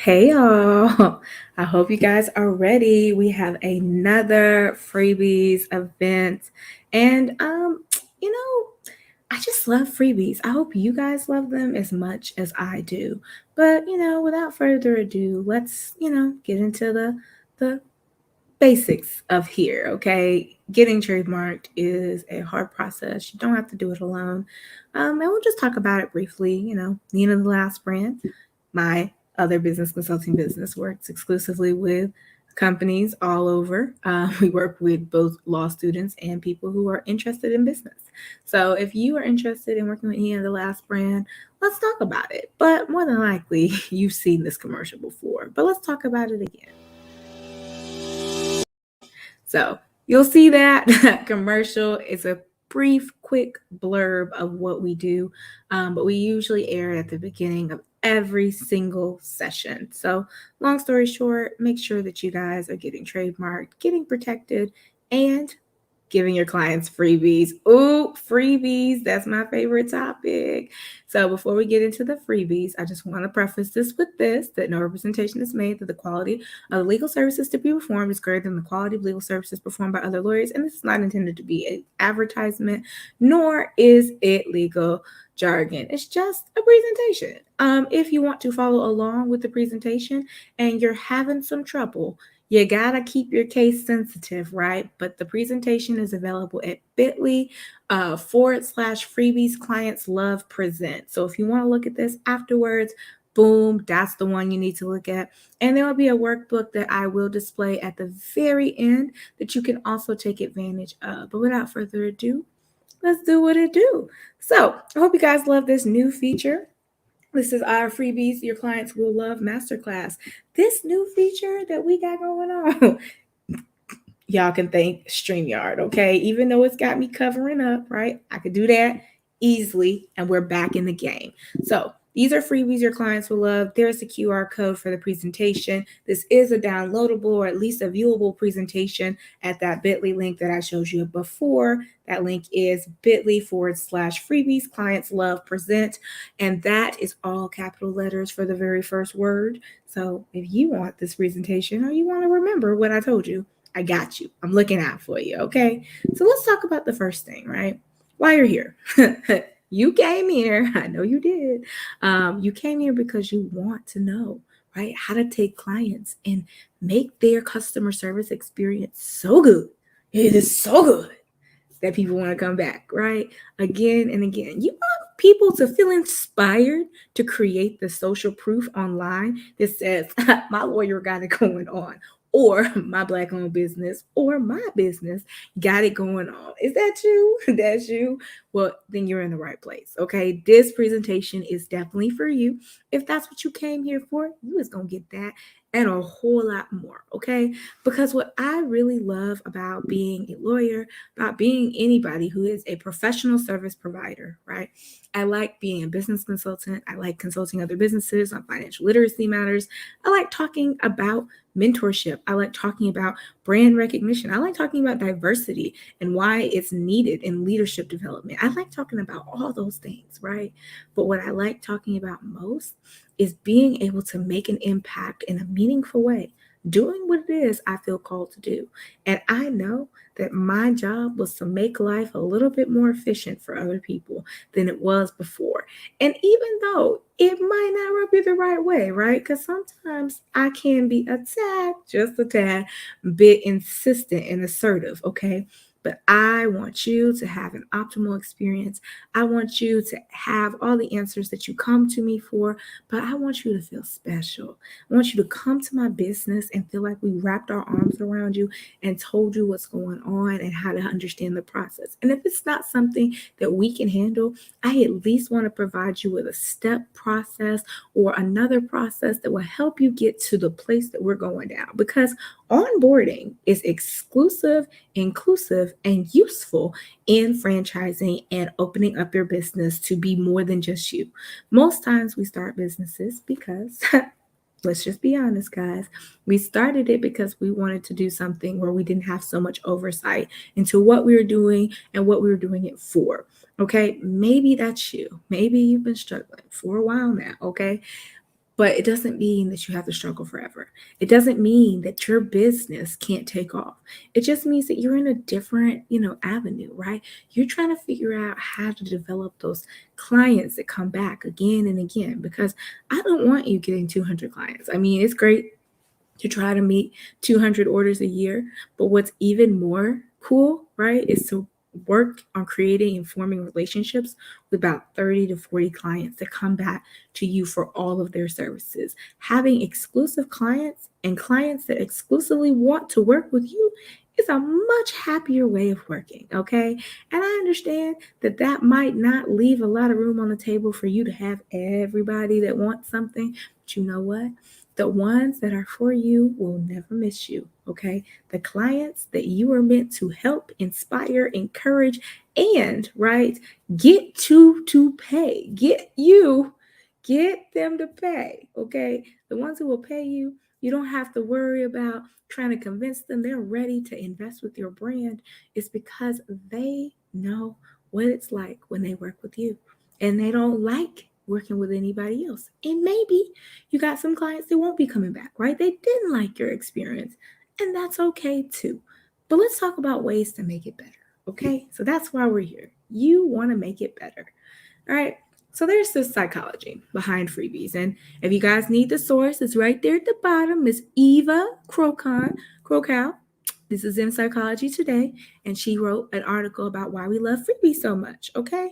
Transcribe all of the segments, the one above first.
Hey y'all. I hope you guys are ready. We have another freebies event. And you know, I just love freebies. I hope you guys love them as much as I do. But, without further ado, let's, get into the basics of here, okay? Getting trademarked is a hard process. You don't have to do it alone. And we'll just talk about it briefly. Nina the Last brand, my other business consulting business, works exclusively with companies all over. We work with both law students and people who are interested in business. So if you are interested in working with any of the last brand, let's talk about it. But more than likely, you've seen this commercial before, but let's talk about it again. So you'll see that commercial is a brief, quick blurb of what we do, but we usually air it at the beginning of every single session. So, long story short, make sure that you guys are getting trademarked, getting protected, and giving your clients freebies. Ooh, freebies. That's my favorite topic. So before we get into the freebies, I just want to preface this with this, that no representation is made that the quality of the legal services to be performed is greater than the quality of legal services performed by other lawyers. And this is not intended to be an advertisement, nor is it legal jargon. It's just a presentation. If you want to follow along with the presentation and you're having some trouble, you gotta keep your case sensitive, right? But the presentation is available at bit.ly / freebies clients love present. So if you want to look at this afterwards, boom, that's the one you need to look at. And there will be a workbook that I will display at the very end that you can also take advantage of. But without further ado, let's do what it do. So I hope you guys love this new feature. This is our freebies your clients will love masterclass. This new feature that we got going on, y'all can thank StreamYard, okay? Even though it's got me covering up, right? I could do that easily, and we're back in the game. So these are freebies your clients will love. There's a QR code for the presentation. This is a downloadable or at least a viewable presentation at that bit.ly link that I showed you before. That link is bit.ly / freebies clients love present. And that is all capital letters for the very first word. So if you want this presentation or you want to remember what I told you, I got you. I'm looking out for you. Okay. So let's talk about the first thing, right? Why you're here. You came here. I know you did. You came here because you want to know, right, how to take clients and make their customer service experience so good. It is so good that people want to come back, right? Again and again. You want people to feel inspired to create the social proof online that says, my lawyer got it going on, or my black owned business, or my business got it going on. Is that you? That's you. Well, then you're in the right place. Okay. This presentation is definitely for you. If that's what you came here for, you is gonna get that and a whole lot more. Okay. Because what I really love about being a lawyer, about being anybody who is a professional service provider, right? I like being a business consultant. I like consulting other businesses on financial literacy matters. I like talking about mentorship. I like talking about brand recognition. I like talking about diversity and why it's needed in leadership development. I like talking about all those things, right? But what I like talking about most is being able to make an impact in a meaningful way, doing what it is I feel called to do. And I know that my job was to make life a little bit more efficient for other people than it was before. And even though it might not rub you the right way, right? Because sometimes I can be a tad, just a tad, bit insistent and assertive, okay? But I want you to have an optimal experience. I want you to have all the answers that you come to me for, but I want you to feel special. I want you to come to my business and feel like we wrapped our arms around you and told you what's going on and how to understand the process. And if it's not something that we can handle, I at least want to provide you with a step process or another process that will help you get to the place that we're going down. Because onboarding is exclusive, inclusive, and useful in franchising and opening up your business to be more than just you. Most times we start businesses because let's just be honest, guys. We started it because we wanted to do something where we didn't have so much oversight into what we were doing and what we were doing it for. Okay, maybe that's you. Maybe you've been struggling for a while now. Okay, But it doesn't mean that you have to struggle forever. It doesn't mean that your business can't take off. It just means that you're in a different, avenue, right? You're trying to figure out how to develop those clients that come back again and again, because I don't want you getting 200 clients. I mean, it's great to try to meet 200 orders a year, but what's even more cool, right, is to work on creating and forming relationships with about 30 to 40 clients that come back to you for all of their services. Having exclusive clients and clients that exclusively want to work with you is a much happier way of working, okay? And I understand that that might not leave a lot of room on the table for you to have everybody that wants something, but you know what? The ones that are for you will never miss you, okay? The clients that you are meant to help, inspire, encourage, and, right, get to pay. Get them to pay, okay? The ones who will pay you, you don't have to worry about trying to convince them they're ready to invest with your brand. It's because they know what it's like when they work with you, and they don't like working with anybody else. And maybe you got some clients that won't be coming back, right? They didn't like your experience, and that's okay too. But let's talk about ways to make it better, okay? So that's why we're here. You want to make it better, all right? So there's the psychology behind freebies. And if you guys need the source, it's right there at the bottom. Miss Eva Krokow. This is in Psychology Today, and she wrote an article about why we love freebies so much, okay?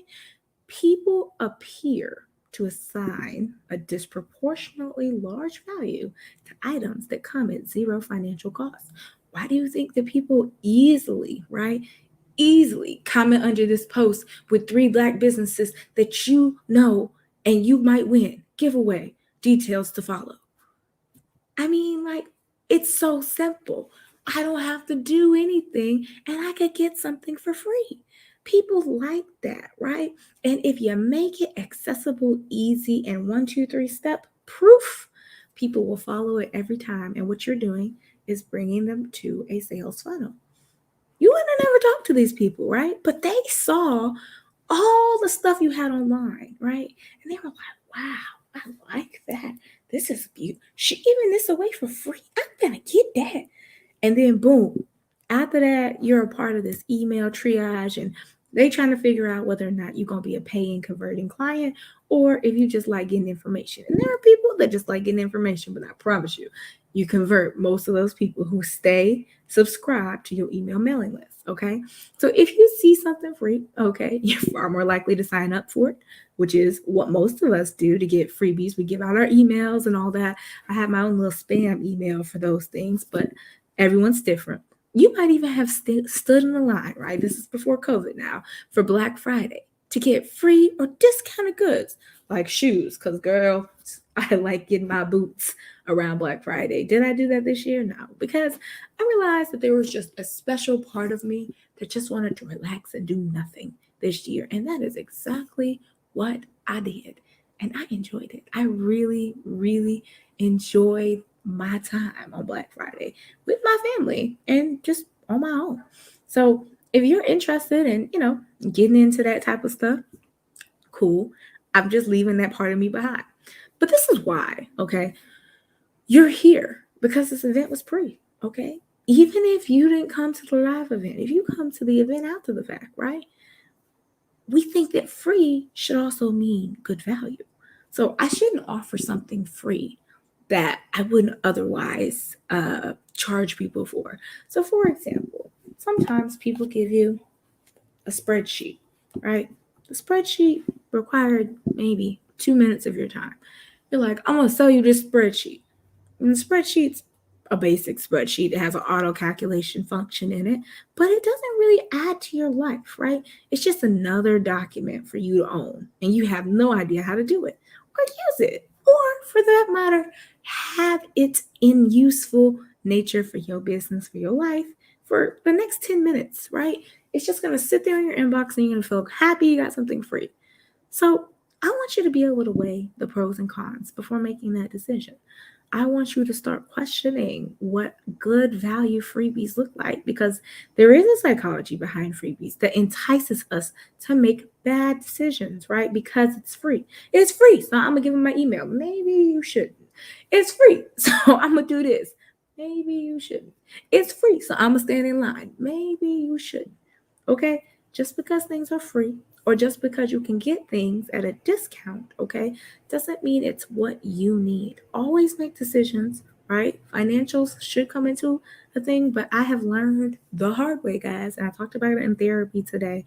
People appear to assign a disproportionately large value to items that come at zero financial cost. Why do you think that people easily comment under this post with 3 Black businesses that you know and you might win? Giveaway, details to follow. I mean, like, it's so simple. I don't have to do anything and I could get something for free. People like that, right? And if you make it accessible, easy, and 1, 2, 3 step proof, people will follow it every time. And what you're doing is bringing them to a sales funnel. You would have never talked to these people, right? But they saw all the stuff you had online, right? And they were like, wow, I like that. This is beautiful. She giving this away for free. I'm going to get that. And then boom, after that, you're a part of this email triage, and they trying to figure out whether or not you're going to be a paying converting client or if you just like getting information. And there are people that just like getting information, but I promise you, you convert most of those people who stay subscribed to your email mailing list. Okay. So if you see something free, okay, you're far more likely to sign up for it, which is what most of us do to get freebies. We give out our emails and all that. I have my own little spam email for those things, but everyone's different. You might even have stood in the line, right? This is before COVID now, for Black Friday to get free or discounted goods like shoes. Because, girl, I like getting my boots around Black Friday. Did I do that this year? No, because I realized that there was just a special part of me that just wanted to relax and do nothing this year. And that is exactly what I did. And I enjoyed it. I really, really enjoyed my time on Black Friday with my family and just on my own. So if you're interested in, getting into that type of stuff, cool. I'm just leaving that part of me behind. But this is why, okay? You're here because this event was free, okay? Even if you didn't come to the live event, if you come to the event after the fact, right? We think that free should also mean good value. So I shouldn't offer something free that I wouldn't otherwise charge people for. So, for example, sometimes people give you a spreadsheet, right? The spreadsheet required maybe 2 minutes of your time. You're like, I'm going to sell you this spreadsheet. And the spreadsheet's a basic spreadsheet. It has an auto calculation function in it, but it doesn't really add to your life, right? It's just another document for you to own, and you have no idea how to do it or use it, or for that matter, have it in useful nature for your business, for your life, for the next 10 minutes, right? It's just going to sit there in your inbox and you're going to feel happy you got something free. So I want you to be able to weigh the pros and cons before making that decision. I want you to start questioning what good value freebies look like, because there is a psychology behind freebies that entices us to make bad decisions, right? Because it's free. It's free. So I'm going to give them my email. Maybe you shouldn't. It's free. So I'm going to do this. Maybe you shouldn't. It's free. So I'm going to stand in line. Maybe you shouldn't. Okay? Just because things are free or just because you can get things at a discount, okay, doesn't mean it's what you need. Always make decisions, right? Financials should come into a thing, but I have learned the hard way, guys, and I talked about it in therapy today.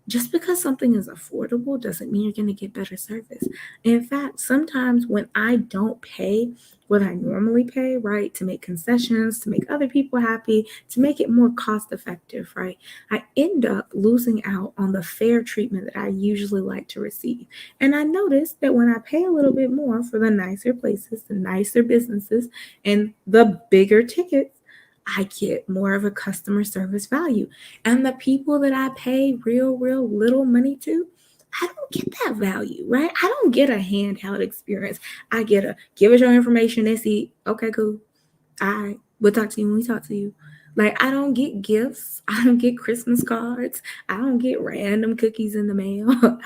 Just because something is affordable doesn't mean you're going to get better service. In fact, sometimes when I don't pay what I normally pay, right, to make concessions, to make other people happy, to make it more cost effective, right, I end up losing out on the fair treatment that I usually like to receive. And I noticed that when I pay a little bit more for the nicer places, the nicer businesses, and the bigger tickets, I get more of a customer service value. And the people that I pay real little money to, I don't get that value, right? I don't get a handheld experience. I get a give us your information. That's it. Okay, cool. We'll talk to you when we talk to you. Like, I don't get gifts. I don't get Christmas cards. I don't get random cookies in the mail.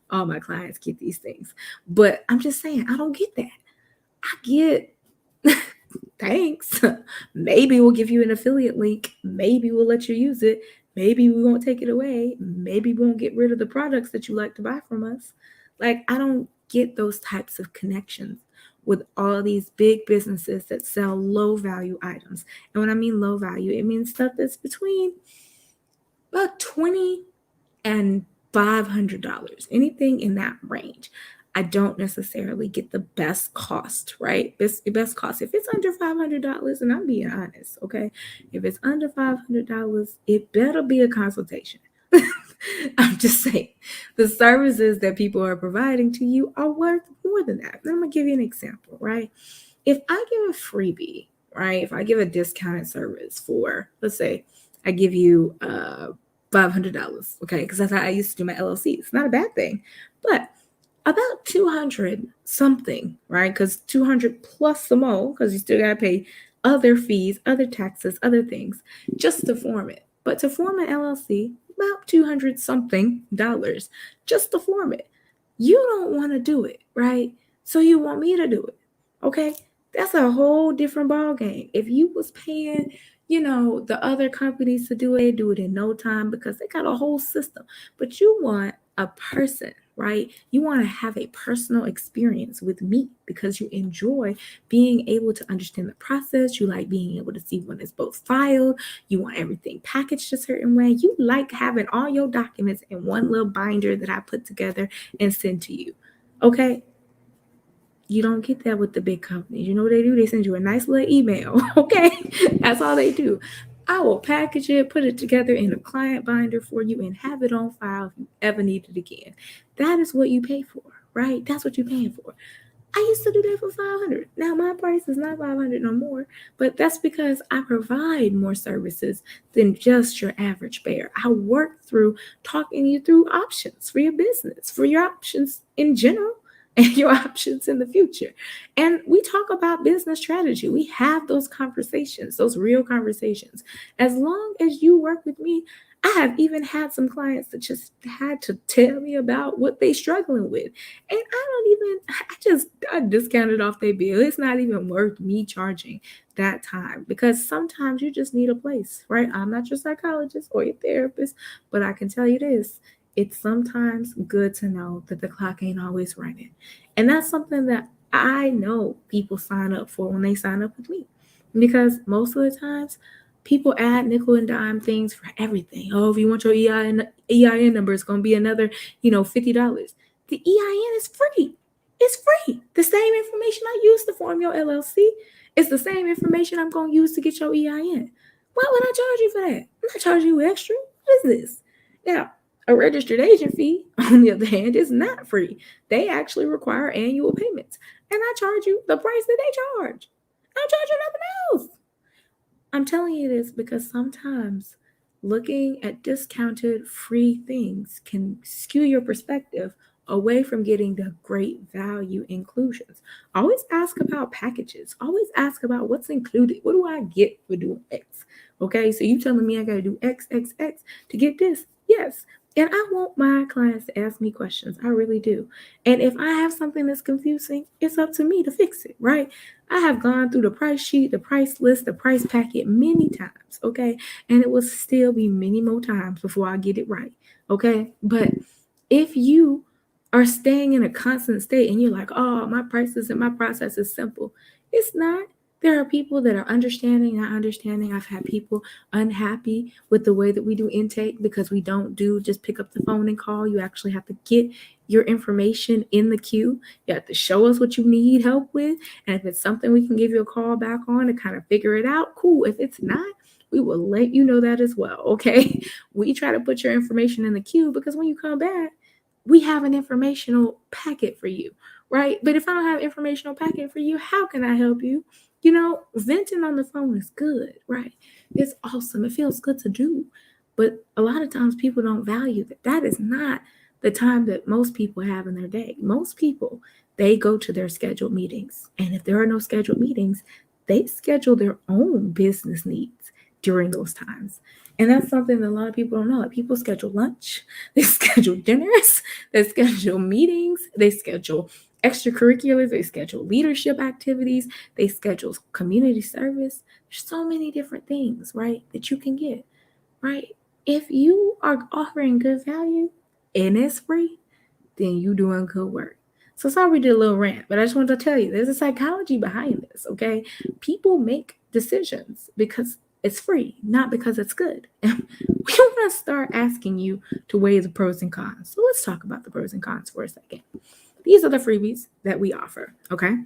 All my clients get these things. But I'm just saying, I don't get that. I get thanks. Maybe we'll give you an affiliate link. Maybe we'll let you use it. Maybe we won't take it away. Maybe we won't get rid of the products that you like to buy from us. Like, I don't get those types of connections with all these big businesses that sell low value items. And when I mean low value, it means stuff that's between about 20 and $500, anything in that range. I don't necessarily get the best cost, right? Best cost. If it's under $500, and I'm being honest, okay? If it's under $500, it better be a consultation. I'm just saying, the services that people are providing to you are worth more than that. And I'm gonna give you an example, right? If I give a freebie, right? If I give a discounted service for, let's say, I give you $500, okay? Because that's how I used to do my LLC. It's not a bad thing, but about 200 something, right? Because 200 plus some more, because you still got to pay other fees, other taxes, other things just to form it. But to form an LLC, about 200 something dollars just to form it. You don't want to do it, right? So you want me to do it, okay? That's a whole different ball game. If you was paying, the other companies to do it, they do it in no time because they got a whole system. But you want a person, right? You want to have a personal experience with me because you enjoy being able to understand the process. You like being able to see when it's both filed. You want everything packaged a certain way. You like having all your documents in one little binder that I put together and send to you. Okay? You don't get that with the big companies. You know what they do? They send you a nice little email. Okay? That's all they do. I will package it, put it together in a client binder for you, and have it on file if you ever need it again. That is what you pay for, right? That's what you're paying for. I used to do that for 500. Now my price is not 500 no more, but that's because I provide more services than just your average bear. I work through talking you through options for your business, for your options in general, and your options in the future. And we talk about business strategy. We have those conversations, those real conversations. As long as you work with me, I have even had some clients that just had to tell me about what they're struggling with. And I discounted off their bill. It's not even worth me charging that time because sometimes you just need a place, right? I'm not your psychologist or your therapist, but I can tell you this. It's sometimes good to know that the clock ain't always running. And that's something that I know people sign up for when they sign up with me. Because most of the times, people add nickel and dime things for everything. Oh, if you want your EIN number, it's going to be another, $50. The EIN is free. It's free. The same information I use to form your LLC is the same information I'm going to use to get your EIN. Why would I charge you for that? I'm not charging you extra. What is this? Now, a registered agent fee, on the other hand, is not free. They actually require annual payments. And I charge you the price that they charge. I don't charge you nothing else. I'm telling you this because sometimes looking at discounted free things can skew your perspective away from getting the great value inclusions. Always ask about packages. Always ask about what's included. What do I get for doing X? Okay, so you telling me I got to do X, X, X to get this? Yes, And I want my clients to ask me questions. I really do. And if I have something that's confusing, it's up to me to fix it, right? I have gone through the price sheet, the price list, the price packet many times, okay? And it will still be many more times before I get it right, okay? But if you are staying in a constant state and you're like, oh, my prices and my process is simple, it's not. There are people that are understanding, not understanding. I've had people unhappy with the way that we do intake because we don't do just pick up the phone and call. You actually have to get your information in the queue. You have to show us what you need help with. And if it's something we can give you a call back on to kind of figure it out, cool. If it's not, we will let you know that as well. Okay. We try to put your information in the queue because when you come back, we have an informational packet for you, right? But if I don't have an informational packet for you, how can I help you? Venting on the phone is good, right? It's awesome. It feels good to do. But a lot of times people don't value that. That is not the time that most people have in their day. Most people, they go to their scheduled meetings. And if there are no scheduled meetings, they schedule their own business needs during those times. And that's something that a lot of people don't know. Like people schedule lunch, they schedule dinners, they schedule meetings, they schedule extracurriculars, they schedule leadership activities, they schedule community service. There's so many different things, right, that you can get, right? If you are offering good value and it's free, then you doing good work. So sorry we did a little rant, but I just wanted to tell you there's a psychology behind this, okay? People make decisions because it's free, not because it's good. And we want to start asking you to weigh the pros and cons. So let's talk about the pros and cons for a second. These are the freebies that we offer, okay?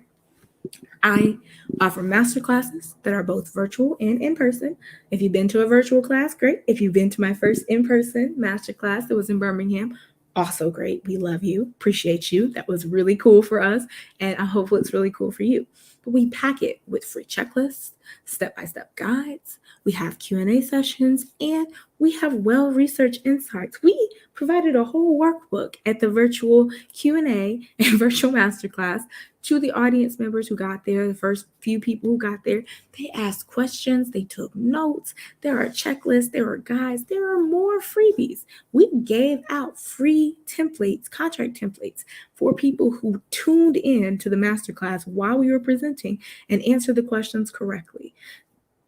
I offer masterclasses that are both virtual and in person. If you've been to a virtual class, great. If you've been to my first in-person masterclass that was in Birmingham, also great. We love you, appreciate you. That was really cool for us, and I hope it's really cool for you. But we pack it with free checklists, step-by-step guides. We have Q&A sessions, and we have well-researched insights. We provided a whole workbook at the virtual Q&A and virtual masterclass to the audience members who got there, the first few people who got there. They asked questions, they took notes. There are checklists, there are guides, there are more freebies. We gave out free templates, contract templates for people who tuned in to the masterclass while we were presenting and answered the questions correctly.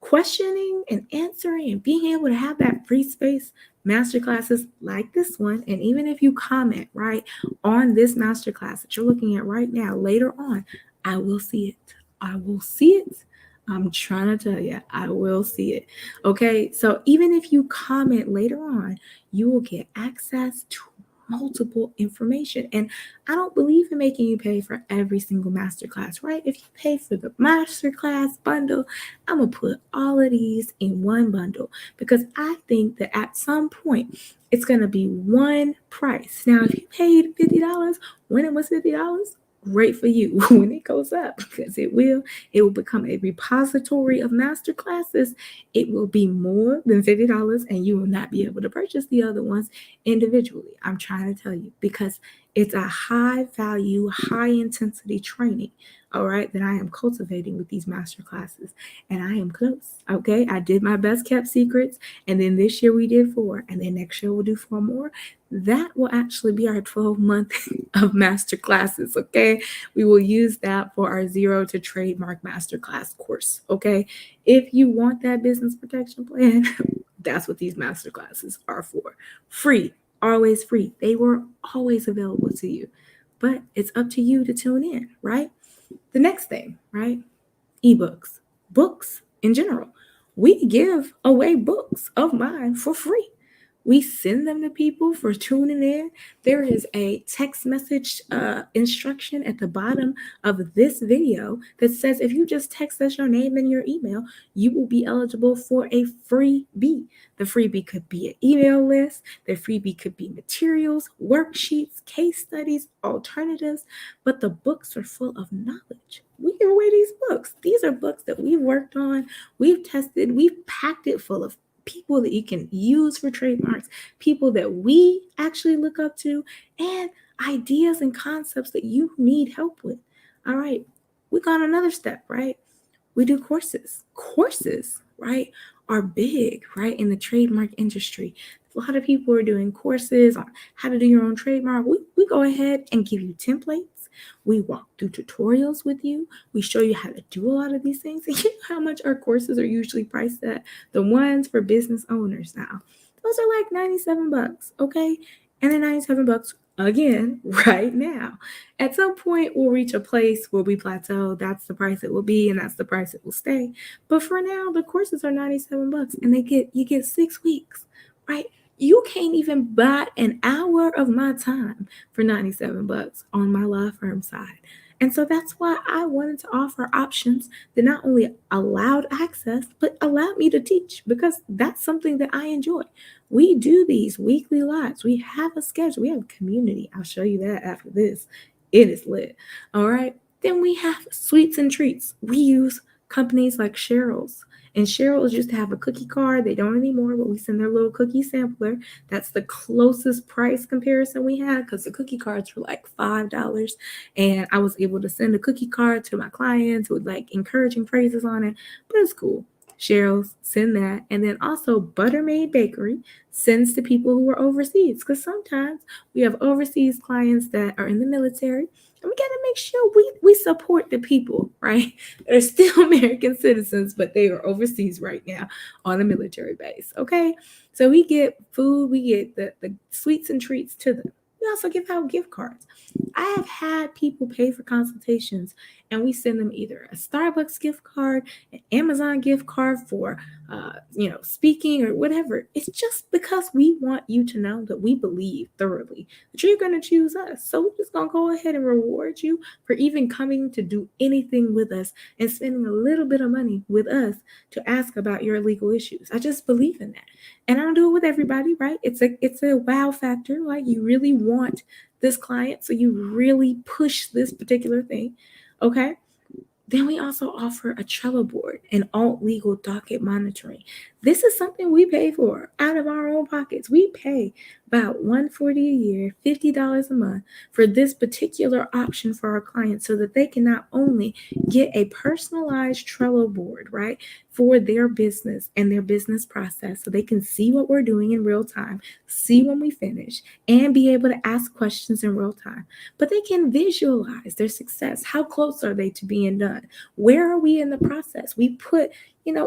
Questioning and answering and being able to have that free space masterclasses like this one, and even if you comment right on this masterclass that you're looking at right now, later on, I will see it. I will see it. I'm trying to tell you, I will see it. Okay, so even if you comment later on, you will get access to multiple information. And I don't believe in making you pay for every single masterclass, right? If you pay for the masterclass bundle, I'm going to put all of these in one bundle because I think that at some point it's going to be one price. Now, if you paid $50 when it was $50, great for you. When it goes up, because it will become a repository of master classes. It will be more than $50 and you will not be able to purchase the other ones individually. I'm trying to tell you because it's a high value, high intensity training, all right, that I am cultivating with these master classes. And I am close, okay? I did my best kept secrets. And then this year we did 4. And then next year we'll do 4 more. That will actually be our 12-month of master classes, okay? We will use that for our Zero to Trademark Masterclass course, okay? If you want that business protection plan, that's what these master classes are for. Free, always free. They were always available to you, but it's up to you to tune in, right? The next thing, right? Ebooks, books in general. We give away books of mine for free. We send them to people for tuning in. There is a text message instruction at the bottom of this video that says if you just text us your name and your email, you will be eligible for a freebie. The freebie could be an email list. The freebie could be materials, worksheets, case studies, alternatives, but the books are full of knowledge. We give away these books. These are books that we've worked on, we've tested, we've packed it full of people that you can use for trademarks, people that we actually look up to, and ideas and concepts that you need help with. All right, we got another step, right? We do courses. Courses, right, are big, right, in the trademark industry. A lot of people are doing courses on how to do your own trademark. We go ahead and give you templates. We walk through tutorials with you. We show you how to do a lot of these things. And you know how much our courses are usually priced at? The ones for business owners now. Those are like 97 bucks, okay? And they're 97 bucks again right now. At some point, we'll reach a place where we plateau. That's the price it will be, and that's the price it will stay. But for now, the courses are 97 bucks, and you get 6 weeks, right? You can't even buy an hour of my time for 97 bucks on my law firm side. And so that's why I wanted to offer options that not only allowed access, but allowed me to teach, because that's something that I enjoy. We do these weekly lives. We have a schedule. We have a community. I'll show you that after this. It is lit. All right. Then we have sweets and treats. We use companies like Cheryl's. And Cheryl's used to have a cookie card. They don't anymore, but we send their little cookie sampler. That's the closest price comparison we had, because the cookie cards were like $5. And I was able to send a cookie card to my clients with like encouraging phrases on it. But it's cool. Cheryl's, send that. And then also Buttermaid Bakery sends to people who are overseas, because sometimes we have overseas clients that are in the military, and we got to make sure we support the people, right? They're still American citizens, but they are overseas right now on a military base, okay? So we get food, we get the sweets and treats to them. We also give out gift cards. I have had people pay for consultations, and we send them either a Starbucks gift card, an Amazon gift card for speaking or whatever. It's just because we want you to know that we believe thoroughly that you're going to choose us. So we're just going to go ahead and reward you for even coming to do anything with us and spending a little bit of money with us to ask about your legal issues. I just believe in that. And I don't do it with everybody, right? It's a wow factor. Like, you really want this client, so you really push this particular thing. Okay. Then we also offer a Trello board and alt legal docket monitoring. This is something we pay for out of our own pockets. We pay about $140 a year, $50 a month for this particular option for our clients, so that they can not only get a personalized Trello board, right, for their business and their business process, so they can see what we're doing in real time, see when we finish, and be able to ask questions in real time, but they can visualize their success. How close are they to being done? Where are we in the process? We put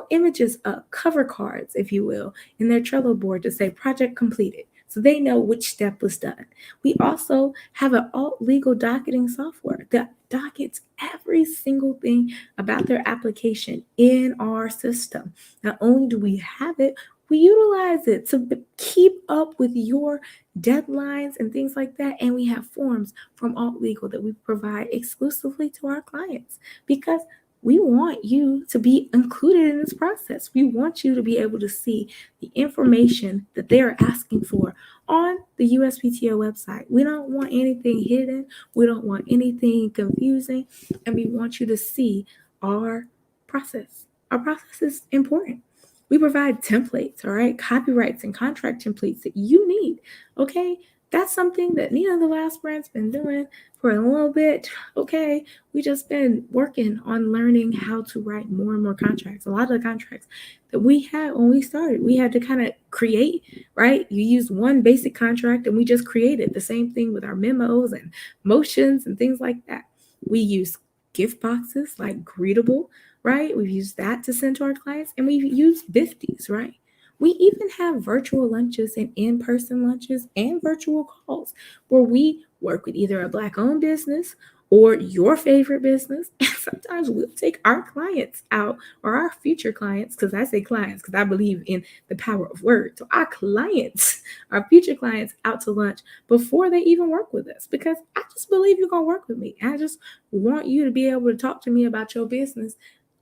images up, cover cards, if you will, in their Trello board to say project completed, so they know which step was done. We also have an alt legal docketing software that dockets every single thing about their application in our system. Not only do we have it, we utilize it to keep up with your deadlines and things like that. And we have forms from Alt Legal that we provide exclusively to our clients, because we want you to be included in this process. We want you to be able to see the information that they are asking for on the USPTO website. We don't want anything hidden. We don't want anything confusing. And we want you to see our process. Our process is important. We provide templates, all right, copyrights and contract templates that you need, okay? That's something that Nina the Last Brand's been doing for a little bit, okay? We just been working on learning how to write more and more contracts. A lot of the contracts that we had when we started, we had to kind of create, right? You use one basic contract and we just created the same thing with our memos and motions and things like that. We use gift boxes like Greetable, right? We've used that to send to our clients, and we've used Bifties, right? We even have virtual lunches and in-person lunches and virtual calls where we work with either a Black-owned business or your favorite business. And sometimes we'll take our clients out, or our future clients, because I say clients because I believe in the power of words. So our clients, our future clients, out to lunch before they even work with us, because I just believe you're going to work with me. I just want you to be able to talk to me about your business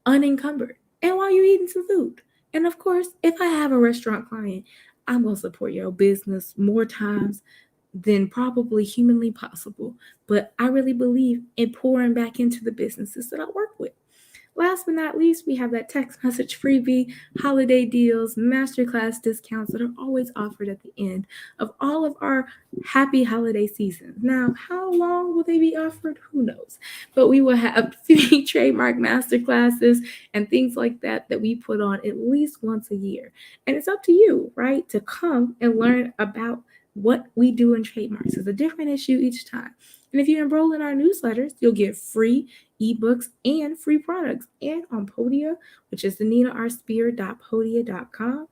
unencumbered, and while you're eating some food. And of course, if I have a restaurant client, I'm going to support your business more times than probably humanly possible. But I really believe in pouring back into the businesses that I work with. Last but not least, we have that text message freebie, holiday deals, masterclass discounts that are always offered at the end of all of our happy holiday seasons. Now, how long will they be offered? Who knows? But we will have free trademark masterclasses and things like that we put on at least once a year. And it's up to you, right, to come and learn about what we do in trademarks. It's a different issue each time. And if you enroll in our newsletters, you'll get free ebooks and free products. And on Podia, which is the ninarsphere.podia.com,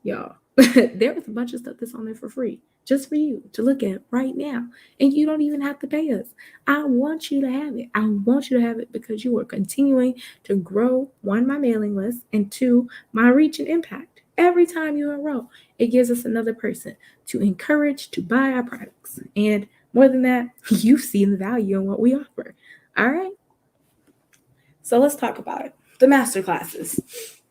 y'all, there was a bunch of stuff that's on there for free, just for you to look at right now. And you don't even have to pay us. I want you to have it. I want you to have it because you are continuing to grow, one, my mailing list, and two, my reach and impact. Every time you enroll, it gives us another person to encourage to buy our products. And more than that, you've seen the value in what we offer. All right. So let's talk about it. The masterclasses.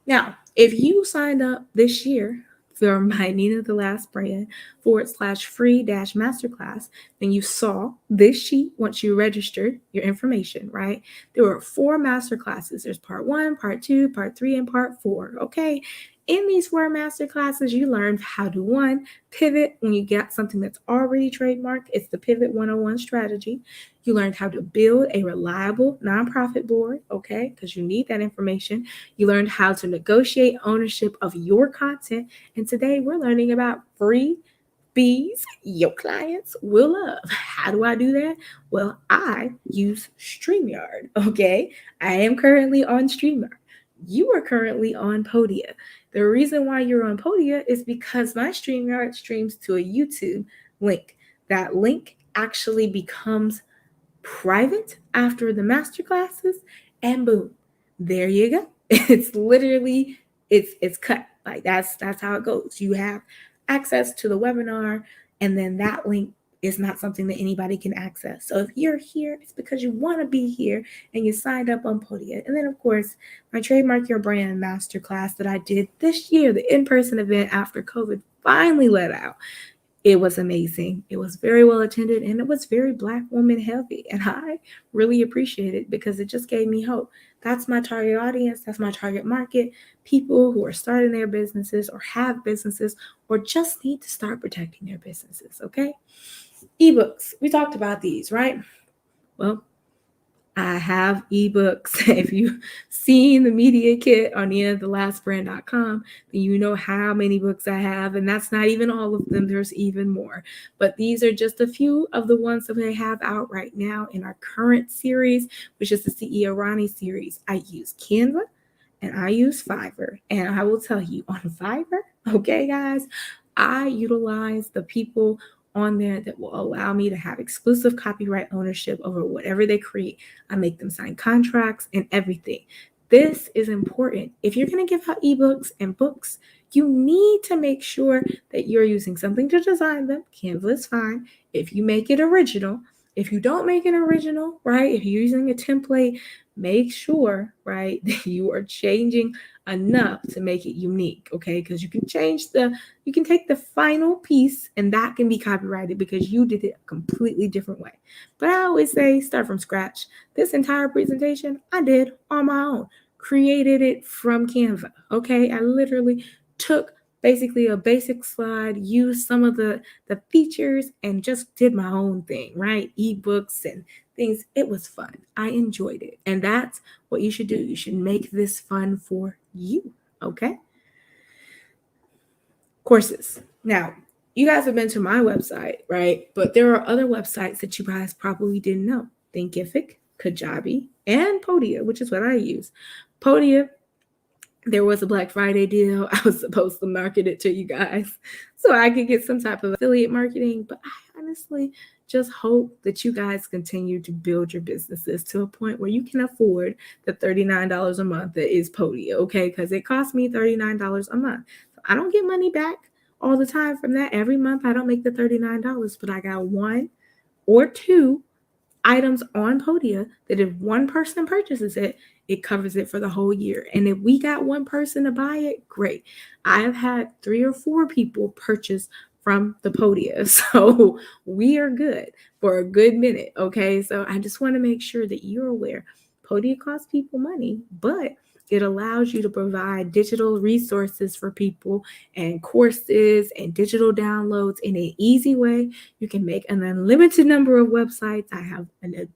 Now, if you signed up this year for my Nina the Last brand /free-masterclass, then you saw this sheet once you registered your information, right? There were 4 masterclasses. There's part 1, part 2, part 3, and part 4, okay? In these 4 masterclasses, you learned how to, 1, pivot when you got something that's already trademarked. It's the Pivot 101 strategy. You learned how to build a reliable nonprofit board, okay, because you need that information. You learned how to negotiate ownership of your content. And today we're learning about freebies your clients will love. How do I do that? Well, I use StreamYard, okay? I am currently on StreamYard. You are currently on Podia. The reason why you're on Podia is because my StreamYard streams to a YouTube link. That link actually becomes private after the masterclasses, and boom, there you go. It's literally it's cut. Like that's how it goes. You have access to the webinar, and then that link is not something that anybody can access. So if you're here, it's because you want to be here and you signed up on Podia. And then of course, my Trademark Your Brand masterclass that I did this year, the in-person event after COVID finally let out. It was amazing. It was very well attended, and it was very Black woman heavy. And I really appreciate it because it just gave me hope. That's my target audience. That's my target market. People who are starting their businesses or have businesses or just need to start protecting their businesses. Okay. Ebooks. We talked about these, right? Well, I have ebooks. If you've seen the media kit on thelastbrand.com, then you know how many books I have. And that's not even all of them. There's even more. But these are just a few of the ones that I have out right now in our current series, which is the CEO Ronnie series. I use Canva and I use Fiverr. And I will tell you on Fiverr, okay, guys, I utilize the people on there that will allow me to have exclusive copyright ownership over whatever they create. I make them sign contracts and everything. This is important. If you're going to give out ebooks and books, you need to make sure that you're using something to design them. Canva is fine. If you make it original, if you don't make it original, right? If you're using a template, make sure, right, that you are changing enough to make it unique, okay? Because you can take the final piece and that can be copyrighted because you did it a completely different way. But I always say start from scratch. This entire presentation I did on my own, created it from Canva, okay? I literally took basically a basic slide, used some of the features and just did my own thing, right? Ebooks and things. It was fun. I enjoyed it. And that's what you should do. You should make this fun for you, okay? Courses. Now, you guys have been to my website, right? But there are other websites that you guys probably didn't know. Thinkific, Kajabi, and Podia, which is what I use. Podia, there was a Black Friday deal. I was supposed to market it to you guys so I could get some type of affiliate marketing. But I honestly just hope that you guys continue to build your businesses to a point where you can afford the $39 a month that is Podia, okay? Because it costs me $39 a month. So I don't get money back all the time from that. Every month I don't make the $39, but I got 1 or 2 items on Podia that if one person purchases it, it covers it for the whole year. And if we got one person to buy it, great. I have had 3 or 4 people purchase from the Podia. So we are good for a good minute. Okay. So I just want to make sure that you're aware. Podia costs people money, but it allows you to provide digital resources for people and courses and digital downloads in an easy way. You can make an unlimited number of websites. I have an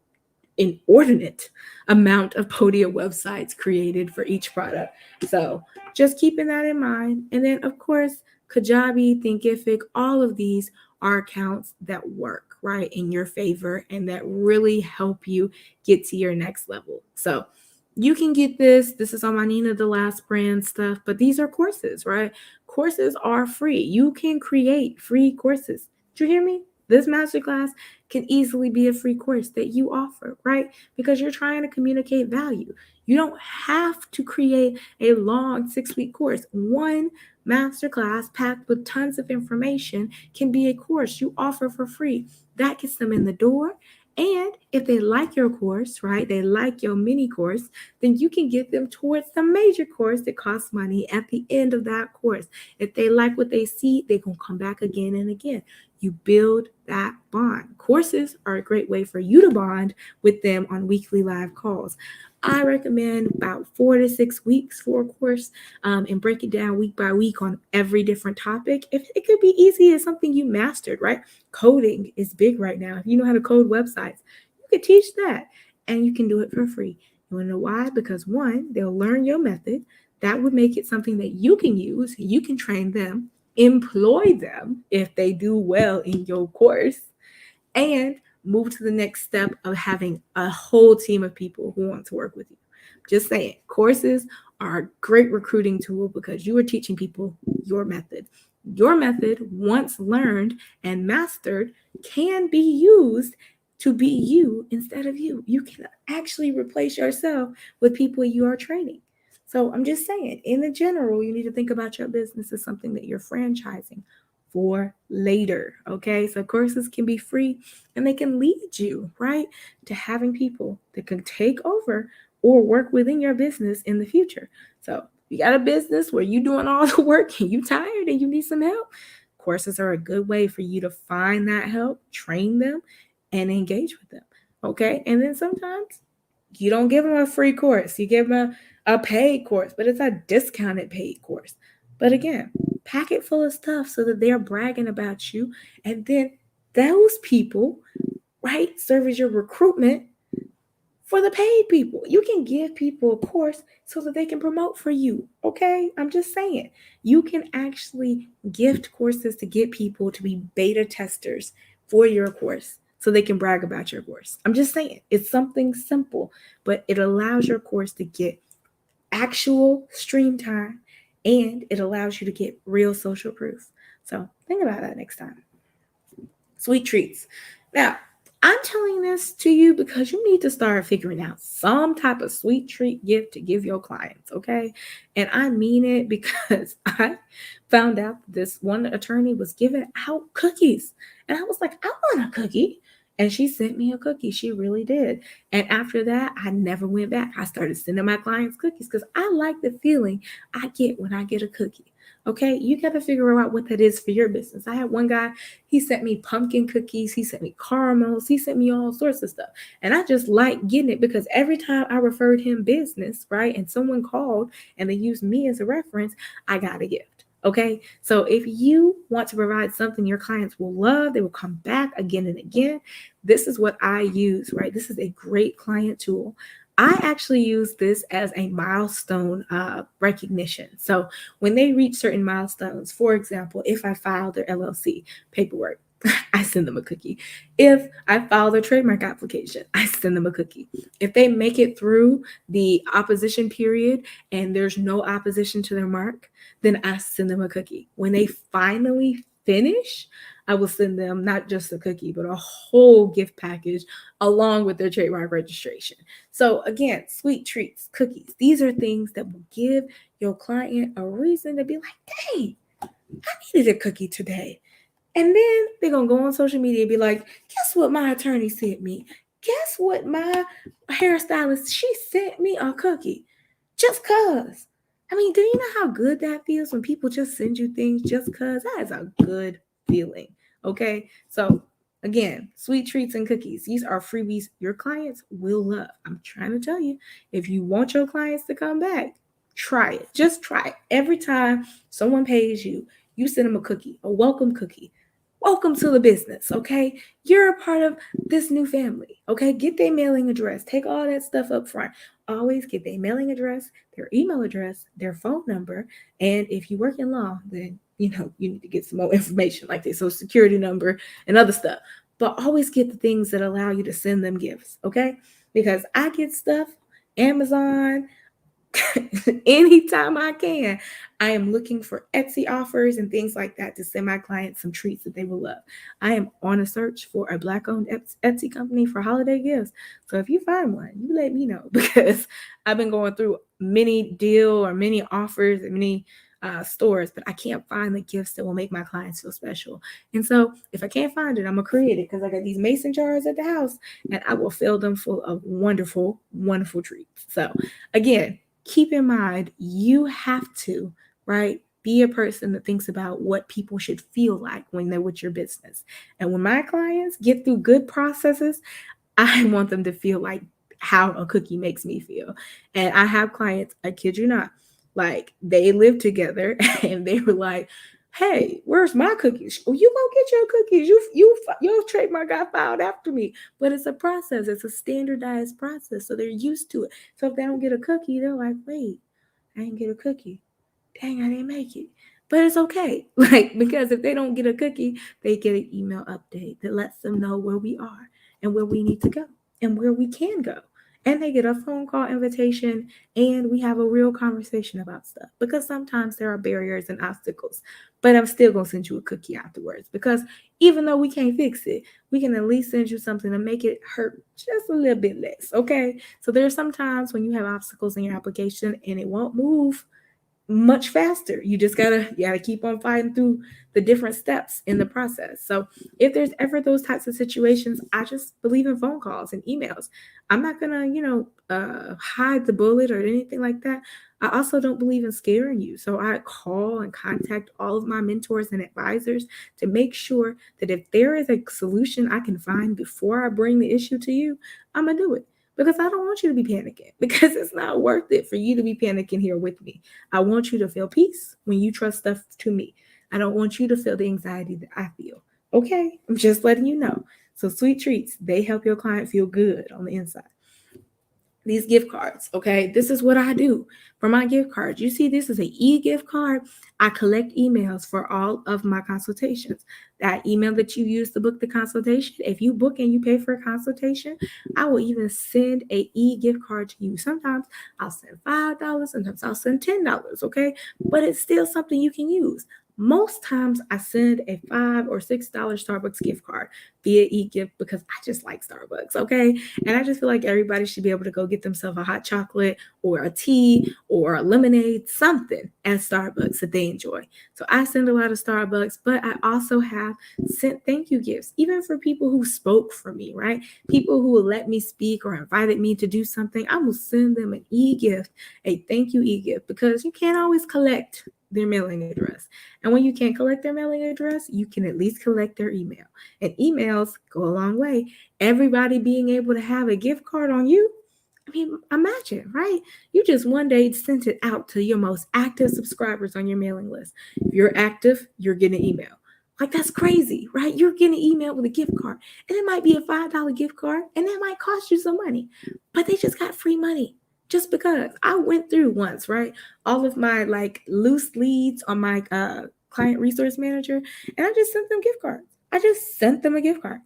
inordinate amount of Podia websites created for each product. So just keeping that in mind. And then, of course, Kajabi, Thinkific, all of these are accounts that work, right, in your favor and that really help you get to your next level. So you can get this. This is on my Nina the Last brand stuff, but these are courses, right? Courses are free. You can create free courses. Did you hear me? This masterclass can easily be a free course that you offer, right? Because you're trying to communicate value. You don't have to create a long 6-week course. One masterclass packed with tons of information can be a course you offer for free. That gets them in the door. And if they like your course, right, they like your mini course, then you can get them towards the major course that costs money at the end of that course. If they like what they see, they're going to come back again and again. You build that bond. Courses are a great way for you to bond with them on weekly live calls. I recommend about 4 to 6 weeks for a course and break it down week by week on every different topic. If it could be easy as something you mastered, right? Coding is big right now. If you know how to code websites, you can teach that and you can do it for free. You want to know why? Because one, they'll learn your method. That would make it something that you can use. You can train them, employ them if they do well in your course, and move to the next step of having a whole team of people who want to work with you. Just saying, courses are a great recruiting tool because you are teaching people your method. Your method, once learned and mastered, can be used to be you instead of you. You can actually replace yourself with people you are training. So I'm just saying, in the general, you need to think about your business as something that you're franchising for later. Okay. So courses can be free and they can lead you, right, to having people that can take over or work within your business in the future. So you got a business where you're doing all the work and you're tired and you need some help. Courses are a good way for you to find that help, train them, and engage with them. Okay. And then sometimes you don't give them a free course, you give them a paid course, but it's a discounted paid course. But again, pack it full of stuff so that they're bragging about you. And then those people, right, serve as your recruitment for the paid people. You can give people a course so that they can promote for you. Okay. I'm just saying, you can actually gift courses to get people to be beta testers for your course so they can brag about your course. I'm just saying, it's something simple, but it allows your course to get actual stream time and it allows you to get real social proof. So think about that next time. Sweet treats. Now, I'm telling this to you because you need to start figuring out some type of sweet treat gift to give your clients, okay? And I mean it because I found out this one attorney was giving out cookies. And I was like, I want a cookie. And she sent me a cookie. She really did. And after that, I never went back. I started sending my clients cookies because I like the feeling I get when I get a cookie. Okay, you got to figure out what that is for your business. I had one guy, he sent me pumpkin cookies, he sent me caramels, he sent me all sorts of stuff. And I just like getting it because every time I referred him business, right, and someone called and they used me as a reference, I got a gift. Okay, so if you want to provide something your clients will love, they will come back again and again. This is what I use, right? This is a great client tool. I actually use this as a milestone recognition. So when they reach certain milestones, for example, if I file their LLC paperwork, I send them a cookie. If I file their trademark application, I send them a cookie. If they make it through the opposition period and there's no opposition to their mark, then I send them a cookie. When they finally finish, I will send them not just a cookie, but a whole gift package along with their trademark registration. So again, sweet treats, cookies, these are things that will give your client a reason to be like, hey, I needed a cookie today. And then they're going to go on social media and be like, guess what my attorney sent me? Guess what my hairstylist, she sent me a cookie just because. I mean, do you know how good that feels when people just send you things just because? That is a good feeling. Okay. So Again, sweet treats and cookies. These are freebies your clients will love. I'm trying to tell you, if you want your clients to come back, try it. Just try it. Every time someone pays you, you send them a cookie, a welcome cookie. Welcome to the business, okay? You're a part of this new family, okay? Get their mailing address. Take all that stuff up front. Always get their mailing address, their email address, their phone number, and if you work in law, then you need to get some more information like their social security number and other stuff. But always get the things that allow you to send them gifts, okay? Because I get stuff, Amazon, anytime I can. I am looking for Etsy offers and things like that to send my clients some treats that they will love. I am on a search for a Black owned Etsy company for holiday gifts. So if you find one, you let me know because I've been going through many deal or many offers and many stores, but I can't find the gifts that will make my clients feel special. And so if I can't find it, I'm going to create it because I got these mason jars at the house and I will fill them full of wonderful, wonderful treats. So again, keep in mind, you have to, right? Be a person that thinks about what people should feel like when they're with your business. And when my clients get through good processes, I want them to feel like how a cookie makes me feel. And I have clients, I kid you not, like they live together and they were like, "Hey, where's my cookies? Oh, you go get your cookies. Your trademark got filed after me." But it's a process. It's a standardized process, so they're used to it. So if they don't get a cookie, they're like, "Wait, I didn't get a cookie. Dang, I didn't make it." But it's okay. Like, because if they don't get a cookie, they get an email update that lets them know where we are and where we need to go and where we can go. And they get a phone call invitation and we have a real conversation about stuff because sometimes there are barriers and obstacles. But I'm still going to send you a cookie afterwards because even though we can't fix it, we can at least send you something to make it hurt just a little bit less. Okay. So there's sometimes when you have obstacles in your application and it won't move much faster. You gotta keep on fighting through the different steps in the process. So if there's ever those types of situations, I just believe in phone calls and emails. I'm not gonna, hide the bullet or anything like that. I also don't believe in scaring you. So I call and contact all of my mentors and advisors to make sure that if there is a solution I can find before I bring the issue to you, I'm gonna do it because I don't want you to be panicking because it's not worth it for you to be panicking here with me. I want you to feel peace when you trust stuff to me. I don't want you to feel the anxiety that I feel. Okay? I'm just letting you know. So, sweet treats, they help your client feel good on the inside. These gift cards, okay? This is what I do for my gift cards. You see, this is an e-gift card. I collect emails for all of my consultations. That email that you use to book the consultation, if you book and you pay for a consultation, I will even send a e-gift card to you. Sometimes I'll send $5, sometimes I'll send $10, okay? But it's still something you can use. Most times I send a $5 or $6 Starbucks gift card via e-gift because I just like Starbucks, okay? And I just feel like everybody should be able to go get themselves a hot chocolate or a tea or a lemonade, something at Starbucks that they enjoy. So I send a lot of Starbucks, but I also have sent thank you gifts, even for people who spoke for me, right? People who will let me speak or invited me to do something. I will send them an e-gift, a thank you e-gift, because you can't always collect their mailing address. And when you can't collect their mailing address, you can at least collect their email. And emails go a long way. Everybody being able to have a gift card on you. I mean, imagine, right? You just one day sent it out to your most active subscribers on your mailing list. If you're active, you're getting email. Like, that's crazy, right? You're getting email with a gift card. And it might be a $5 gift card, and that might cost you some money. But they just got free money. Just because I went through once, right? All of my like loose leads on my client resource manager, and I just sent them gift cards. I just sent them a gift card.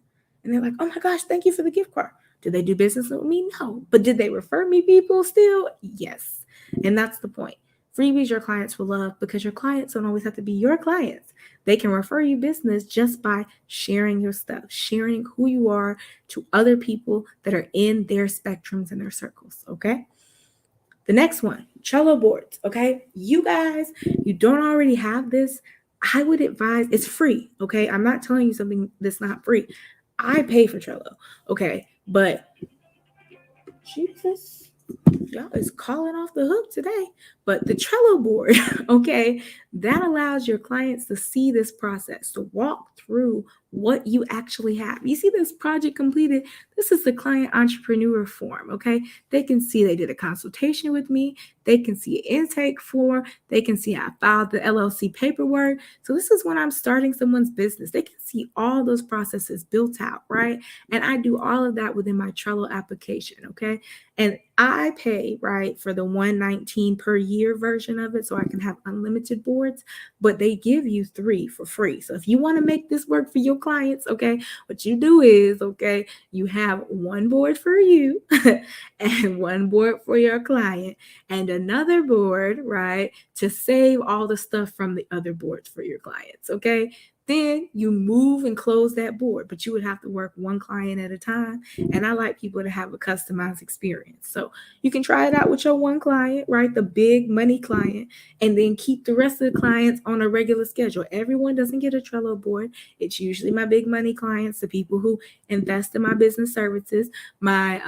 And they're like, "Oh my gosh, thank you for the gift card." Did they do business with me? No. But did they refer me people still? Yes. And that's the point. Freebies your clients will love because your clients don't always have to be your clients. They can refer you business just by sharing your stuff, sharing who you are to other people that are in their spectrums and their circles. Okay. The next one, Trello Boards. Okay. You guys, you don't already have this. I would advise it's free. Okay. I'm not telling you something that's not free. I pay for Trello. Okay. But Jesus, y'all is calling off the hook today. But the Trello board, okay, that allows your clients to see this process, to walk through what you actually have. You see this project completed? This is the client entrepreneur form, okay? They can see they did a consultation with me. They can see an intake form. They can see I filed the LLC paperwork. So this is when I'm starting someone's business. They can see all those processes built out, right? And I do all of that within my Trello application, okay? And I pay, right, for the $119 per year version of it so I can have unlimited boards, but they give you 3 for free. So if you want to make this work for your clients, okay, what you do is, okay, you have one board for you and one board for your client and another board, right, to save all the stuff from the other boards for your clients, okay? Then you move and close that board, but you would have to work one client at a time. And I like people to have a customized experience. So you can try it out with your one client, right? The big money client, and then keep the rest of the clients on a regular schedule. Everyone doesn't get a Trello board. It's usually my big money clients, the people who invest in my business services, my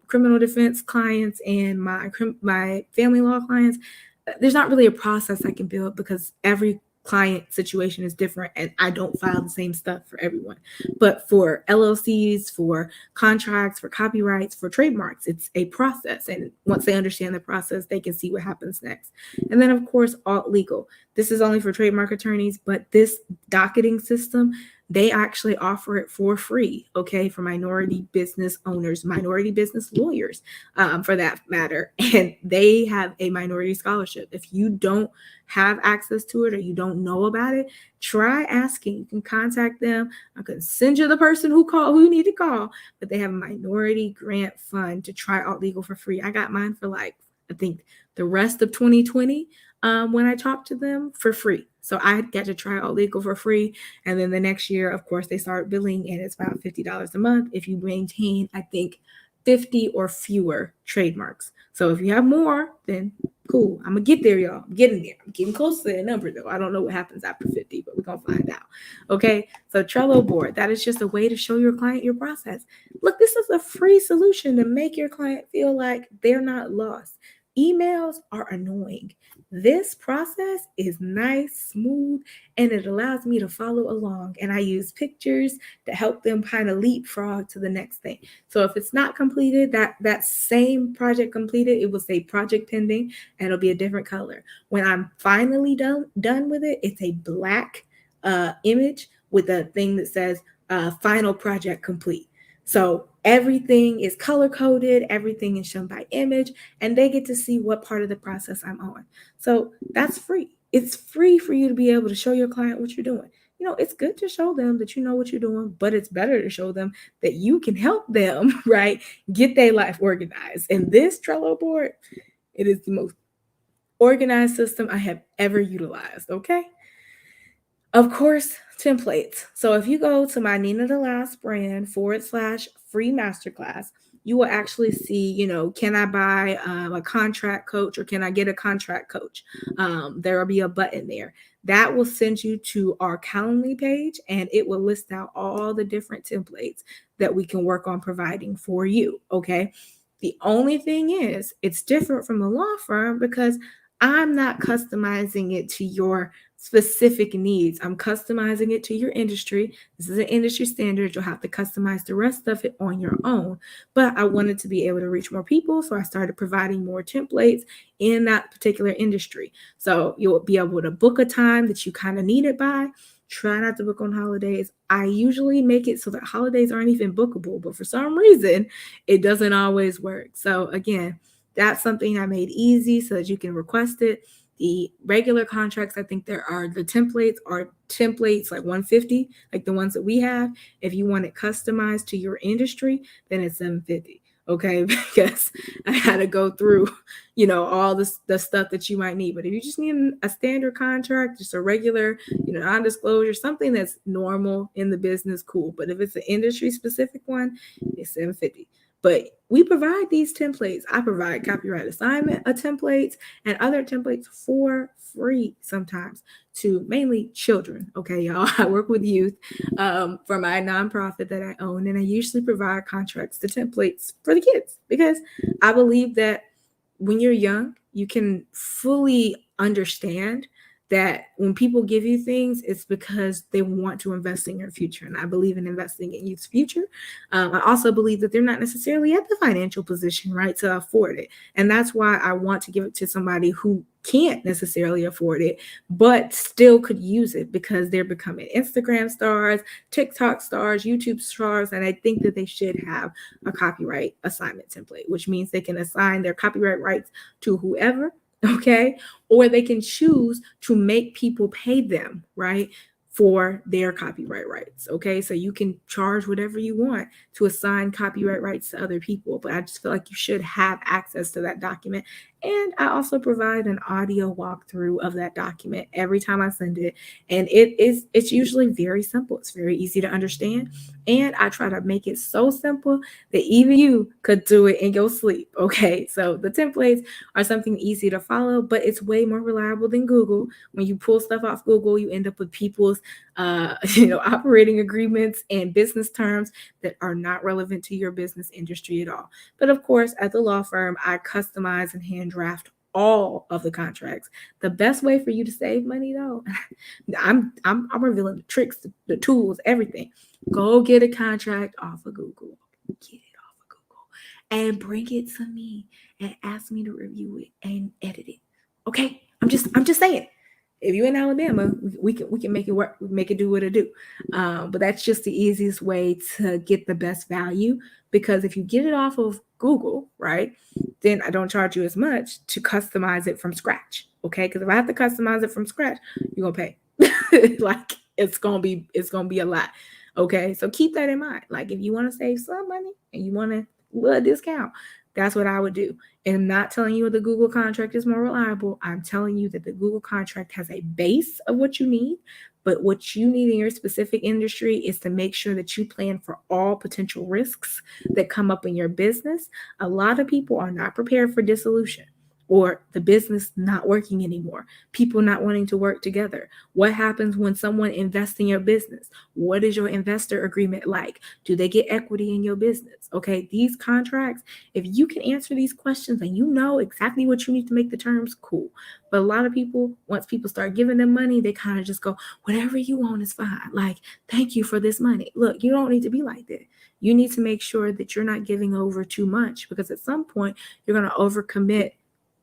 criminal defense clients, and my family law clients. There's not really a process I can build because every client situation is different and I don't file the same stuff for everyone. But for LLCs, for contracts, for copyrights, for trademarks, it's a process. And once they understand the process, they can see what happens next. And then, of course, alt legal. This is only for trademark attorneys, but this docketing system, they actually offer it for free, okay, for minority business owners, minority business lawyers, for that matter. And they have a minority scholarship. If you don't have access to it or you don't know about it, try asking. You can contact them. I can send you the person who you need to call, but they have a minority grant fund to try out legal for free. I got mine for like, I think the rest of 2020 when I talked to them for free. So I got to try out legal for free. And then the next year, of course, they start billing and it's about $50 a month if you maintain, I think, 50 or fewer trademarks. So if you have more, then cool. I'm gonna get there, y'all. I'm getting there. I'm getting close to that number though. I don't know what happens after 50, but we're gonna find out. Okay. So Trello board, that is just a way to show your client your process. Look, this is a free solution to make your client feel like they're not lost. Emails are annoying. This process is nice, smooth, and it allows me to follow along. And I use pictures to help them kind of leapfrog to the next thing. So if it's not completed, that same project completed, it will say project pending and it'll be a different color. When I'm finally done with it, it's a black image with a thing that says final project complete. So everything is color coded, everything is shown by image, and they get to see what part of the process I'm on. So that's free. It's free for you to be able to show your client what you're doing. You know, it's good to show them that you know what you're doing, but it's better to show them that you can help them, right, get their life organized. And this Trello board, it is the most organized system I have ever utilized, okay? Of course, templates. So if you go to my Nina the Last brand /free masterclass, you will actually see, you know, can I buy a contract coach or can I get a contract coach? There will be a button there. That will send you to our Calendly page and it will list out all the different templates that we can work on providing for you. Okay. The only thing is, it's different from a law firm because I'm not customizing it to your specific needs. I'm customizing it to your industry. This is an industry standard. You'll have to customize the rest of it on your own. But I wanted to be able to reach more people, so I started providing more templates in that particular industry. So you'll be able to book a time that you kind of need it by. Try not to book on holidays. I usually make it so that holidays aren't even bookable, but for some reason, it doesn't always work. So again, that's something I made easy so that you can request it. The regular contracts, I think the templates are templates like 150, like the ones that we have. If you want it customized to your industry, then it's 750. Okay, because I had to go through, you know, all the stuff that you might need. But if you just need a standard contract, just a regular, you know, non-disclosure, something that's normal in the business, cool. But if it's an industry specific one, it's 750. But we provide these templates. I provide copyright assignment templates and other templates for free sometimes to mainly children. Okay, y'all. I work with youth for my nonprofit that I own, and I usually provide contracts to templates for the kids because I believe that when you're young, you can fully understand that when people give you things, it's because they want to invest in your future. And I believe in investing in youth's future. I also believe that they're not necessarily at the financial position, right, to afford it. And that's why I want to give it to somebody who can't necessarily afford it, but still could use it because they're becoming Instagram stars, TikTok stars, YouTube stars. And I think that they should have a copyright assignment template, which means they can assign their copyright rights to whoever. Okay. Or they can choose to make people pay them, right, for their copyright rights. Okay. So you can charge whatever you want to assign copyright rights to other people. But I just feel like you should have access to that document. And I also provide an audio walkthrough of that document every time I send it. And it's usually very simple. It's very easy to understand. And I try to make it so simple that even you could do it in your sleep. Okay. So the templates are something easy to follow, but it's way more reliable than Google. When you pull stuff off Google, you end up with people's operating agreements and business terms that are not relevant to your business industry at all. But of course, at the law firm, I customize and hand draft all of the contracts. The best way for you to save money, though, I'm revealing the tricks, the tools, everything. Go get a contract off of Google. Get it off of Google and bring it to me and ask me to review it and edit it. Okay, I'm just saying. If you're in Alabama, we can make it work, make it do what it do. But that's just the easiest way to get the best value, because if you get it off of Google, right, then I don't charge you as much to customize it from scratch. Okay, because if I have to customize it from scratch, you're gonna pay. Like it's gonna be a lot. Okay, so keep that in mind. Like if you want to save some money and you want a discount, that's what I would do. And I'm not telling you the Google contract is more reliable. I'm telling you that the Google contract has a base of what you need, but what you need in your specific industry is to make sure that you plan for all potential risks that come up in your business. A lot of people are not prepared for dissolution or the business not working anymore, people not wanting to work together. What happens when someone invests in your business? What is your investor agreement like? Do they get equity in your business? Okay, these contracts, if you can answer these questions and you know exactly what you need to make the terms, cool. But a lot of people, once people start giving them money, they kind of just go, whatever you want is fine. Like, thank you for this money. Look, you don't need to be like that. You need to make sure that you're not giving over too much, because at some point you're going to overcommit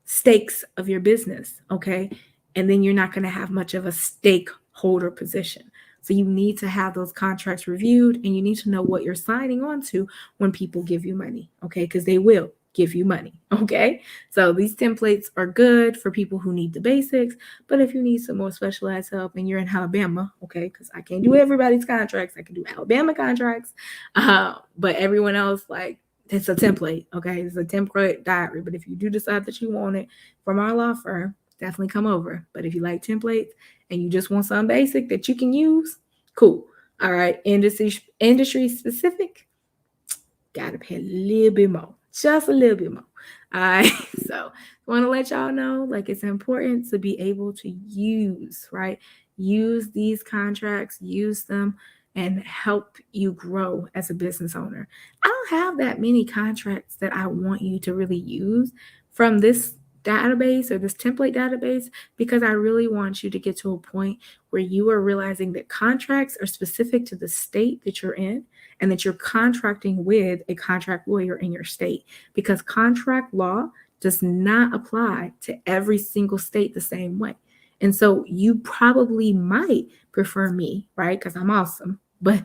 stakes of your business, okay? And then you're not going to have much of a stakeholder position. So you need to have those contracts reviewed, and you need to know what you're signing on to when people give you money, okay? Because they will give you money, okay? So these templates are good for people who need the basics, but if you need some more specialized help and you're in Alabama, okay, because I can't do everybody's contracts, I can do Alabama contracts, but everyone else, like, it's a template, okay? It's a template diary. But if you do decide that you want it from our law firm, definitely come over. But if you like templates and you just want something basic that you can use, cool. All right, industry specific, gotta pay a little bit more, just a little bit more. All right, so I want to let y'all know, like, it's important to be able to use, right? Use these contracts, use them, and help you grow as a business owner. I don't have that many contracts that I want you to really use from this database or this template database, because I really want you to get to a point where you are realizing that contracts are specific to the state that you're in, and that you're contracting with a contract lawyer in your state, because contract law does not apply to every single state the same way. And so you probably might prefer me, right? Because I'm awesome. But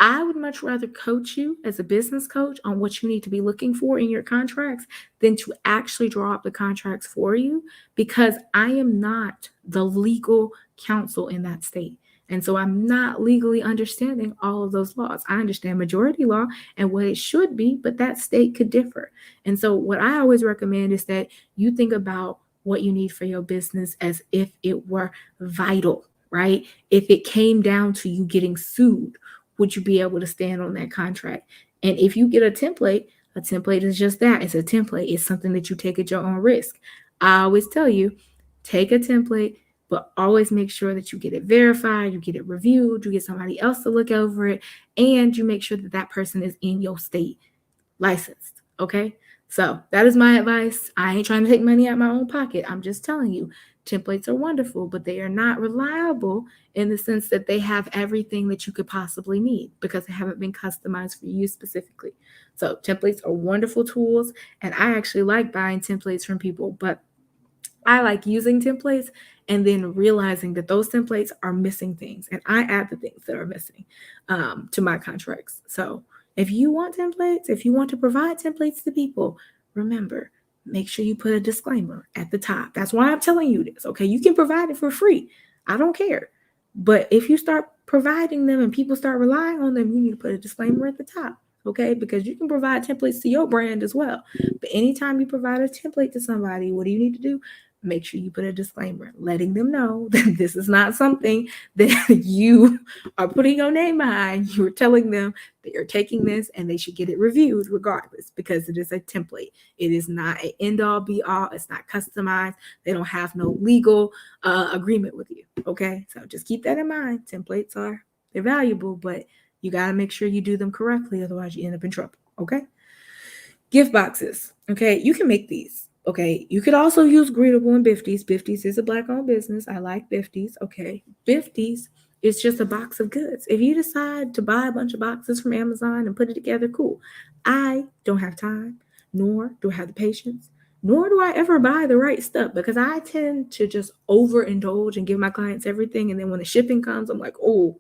I would much rather coach you as a business coach on what you need to be looking for in your contracts than to actually draw up the contracts for you, because I am not the legal counsel in that state. And so I'm not legally understanding all of those laws. I understand majority law and what it should be, but that state could differ. And so what I always recommend is that you think about what you need for your business as if it were vital, right? If it came down to you getting sued, would you be able to stand on that contract? And if you get a template is just that. It's a template. It's something that you take at your own risk. I always tell you, take a template, but always make sure that you get it verified, you get it reviewed, you get somebody else to look over it, and you make sure that that person is in your state licensed, okay? So that is my advice. I ain't trying to take money out of my own pocket. I'm just telling you, templates are wonderful, but they are not reliable in the sense that they have everything that you could possibly need because they haven't been customized for you specifically. So templates are wonderful tools, and I actually like buying templates from people, but I like using templates and then realizing that those templates are missing things, and I add the things that are missing to my contracts. So if you want templates, if you want to provide templates to people, remember, make sure you put a disclaimer at the top. That's why I'm telling you this. Okay, you can provide it for free. I don't care. But if you start providing them and people start relying on them, you need to put a disclaimer at the top. Okay, because you can provide templates to your brand as well. But anytime you provide a template to somebody, what do you need to do? Make sure you put a disclaimer letting them know that this is not something that you are putting your name behind. You're telling them that you're taking this and they should get it reviewed regardless because it is a template. It is not an end all be all. It's not customized. They don't have no legal agreement with you. Okay, so just keep that in mind. Templates they're valuable, but you got to make sure you do them correctly. Otherwise, you end up in trouble. Okay. Gift boxes. Okay, you can make these. Okay, you could also use Greetable and Bifties. Bifties is a black-owned business. I like Bifties. Okay, Bifties is just a box of goods. If you decide to buy a bunch of boxes from Amazon and put it together, cool. I don't have time, nor do I have the patience, nor do I ever buy the right stuff because I tend to just overindulge and give my clients everything, and then when the shipping comes, I'm like, oh,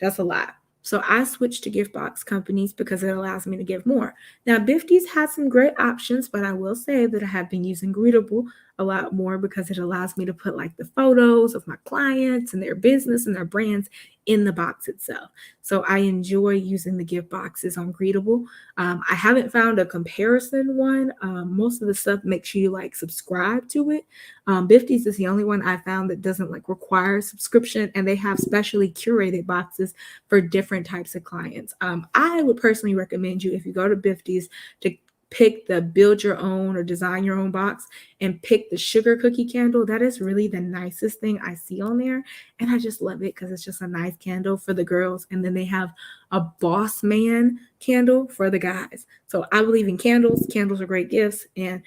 that's a lot. So I switched to gift box companies because it allows me to give more. Now, Bifties has some great options, but I will say that I have been using Greetable a lot more because it allows me to put like the photos of my clients and their business and their brands in the box itself. So I enjoy using the gift boxes on Greetable. I haven't found a comparison one. Most of the stuff makes you like subscribe to it. Bifties is the only one I found that doesn't like require subscription, and they have specially curated boxes for different types of clients. I would personally recommend you if you go to Bifties to pick the build your own or design your own box and pick the sugar cookie candle. That is really the nicest thing I see on there. And I just love it because it's just a nice candle for the girls. And then they have a boss man candle for the guys. So I believe in candles. Candles are great gifts. And,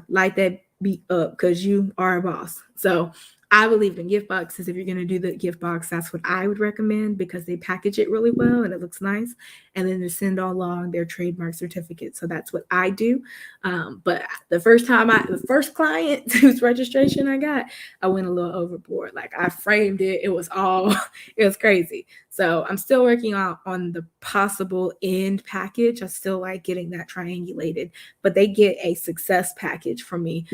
light that beat up because you are a boss. So I believe in gift boxes. If you're going to do the gift box, that's what I would recommend because they package it really well and it looks nice. And then to send all along their trademark certificate. So that's what I do. But the first client whose registration I got, I went a little overboard. Like I framed it. It was crazy. So I'm still working on the possible end package. I still like getting that triangulated, but they get a success package from me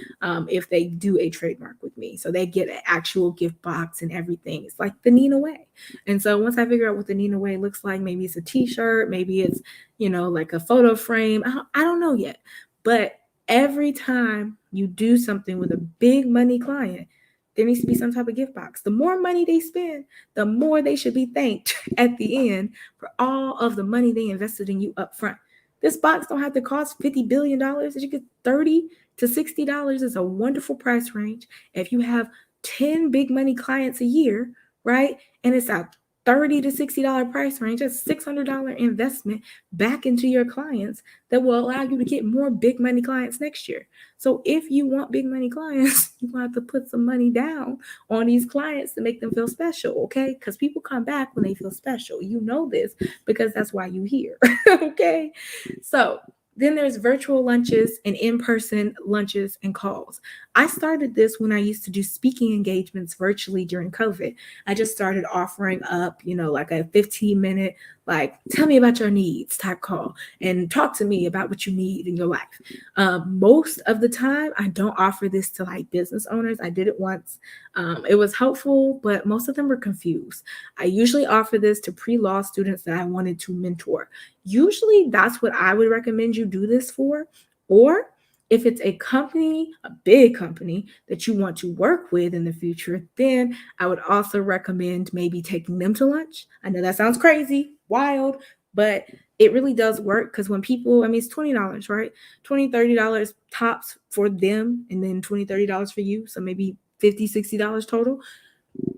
if they do a trademark with me. So they get an actual gift box and everything. It's like the Nina Way. And so once I figure out what the Nina Way looks like, maybe it's a t-shirt, maybe it's, like a photo frame. I don't know yet. But every time you do something with a big money client, there needs to be some type of gift box. The more money they spend, the more they should be thanked at the end for all of the money they invested in you up front. This box don't have to cost $50 billion. If you get $30 to $60 is a wonderful price range. If you have 10 big money clients a year, right? And it's a $30 to $60 price range, that's $600 investment back into your clients that will allow you to get more big money clients next year. So if you want big money clients, you have to put some money down on these clients to make them feel special, okay? Because people come back when they feel special. You know this because that's why you're here, okay? So then there's virtual lunches and in-person lunches and calls. I started this when I used to do speaking engagements virtually during COVID. I just started offering up, like a 15-minute, like, tell me about your needs type call and talk to me about what you need in your life. Most of the time, I don't offer this to like business owners. I did it once. It was helpful, but most of them were confused. I usually offer this to pre-law students that I wanted to mentor. Usually that's what I would recommend you do this for. Or if it's a company, a big company that you want to work with in the future, then I would also recommend maybe taking them to lunch. I know that sounds crazy, wild, but it really does work because when people, it's $20, right? $20, $30 tops for them, and then $20, $30 for you. So maybe $50, $60 total.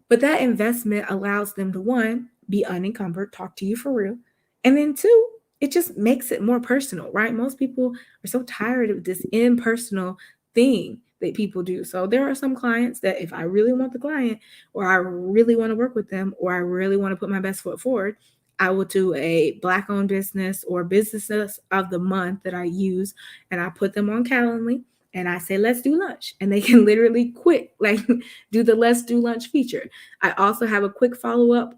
But that investment allows them to, one, be unencumbered, talk to you for real. And then two, it just makes it more personal, right? Most people are so tired of this impersonal thing that people do. So there are some clients that if I really want the client, or I really want to work with them, or I really want to put my best foot forward, I will do a Black owned business or businesses of the month that I use, and I put them on Calendly and I say, let's do lunch. And they can literally quick, like do the let's do lunch feature. I also have a quick follow up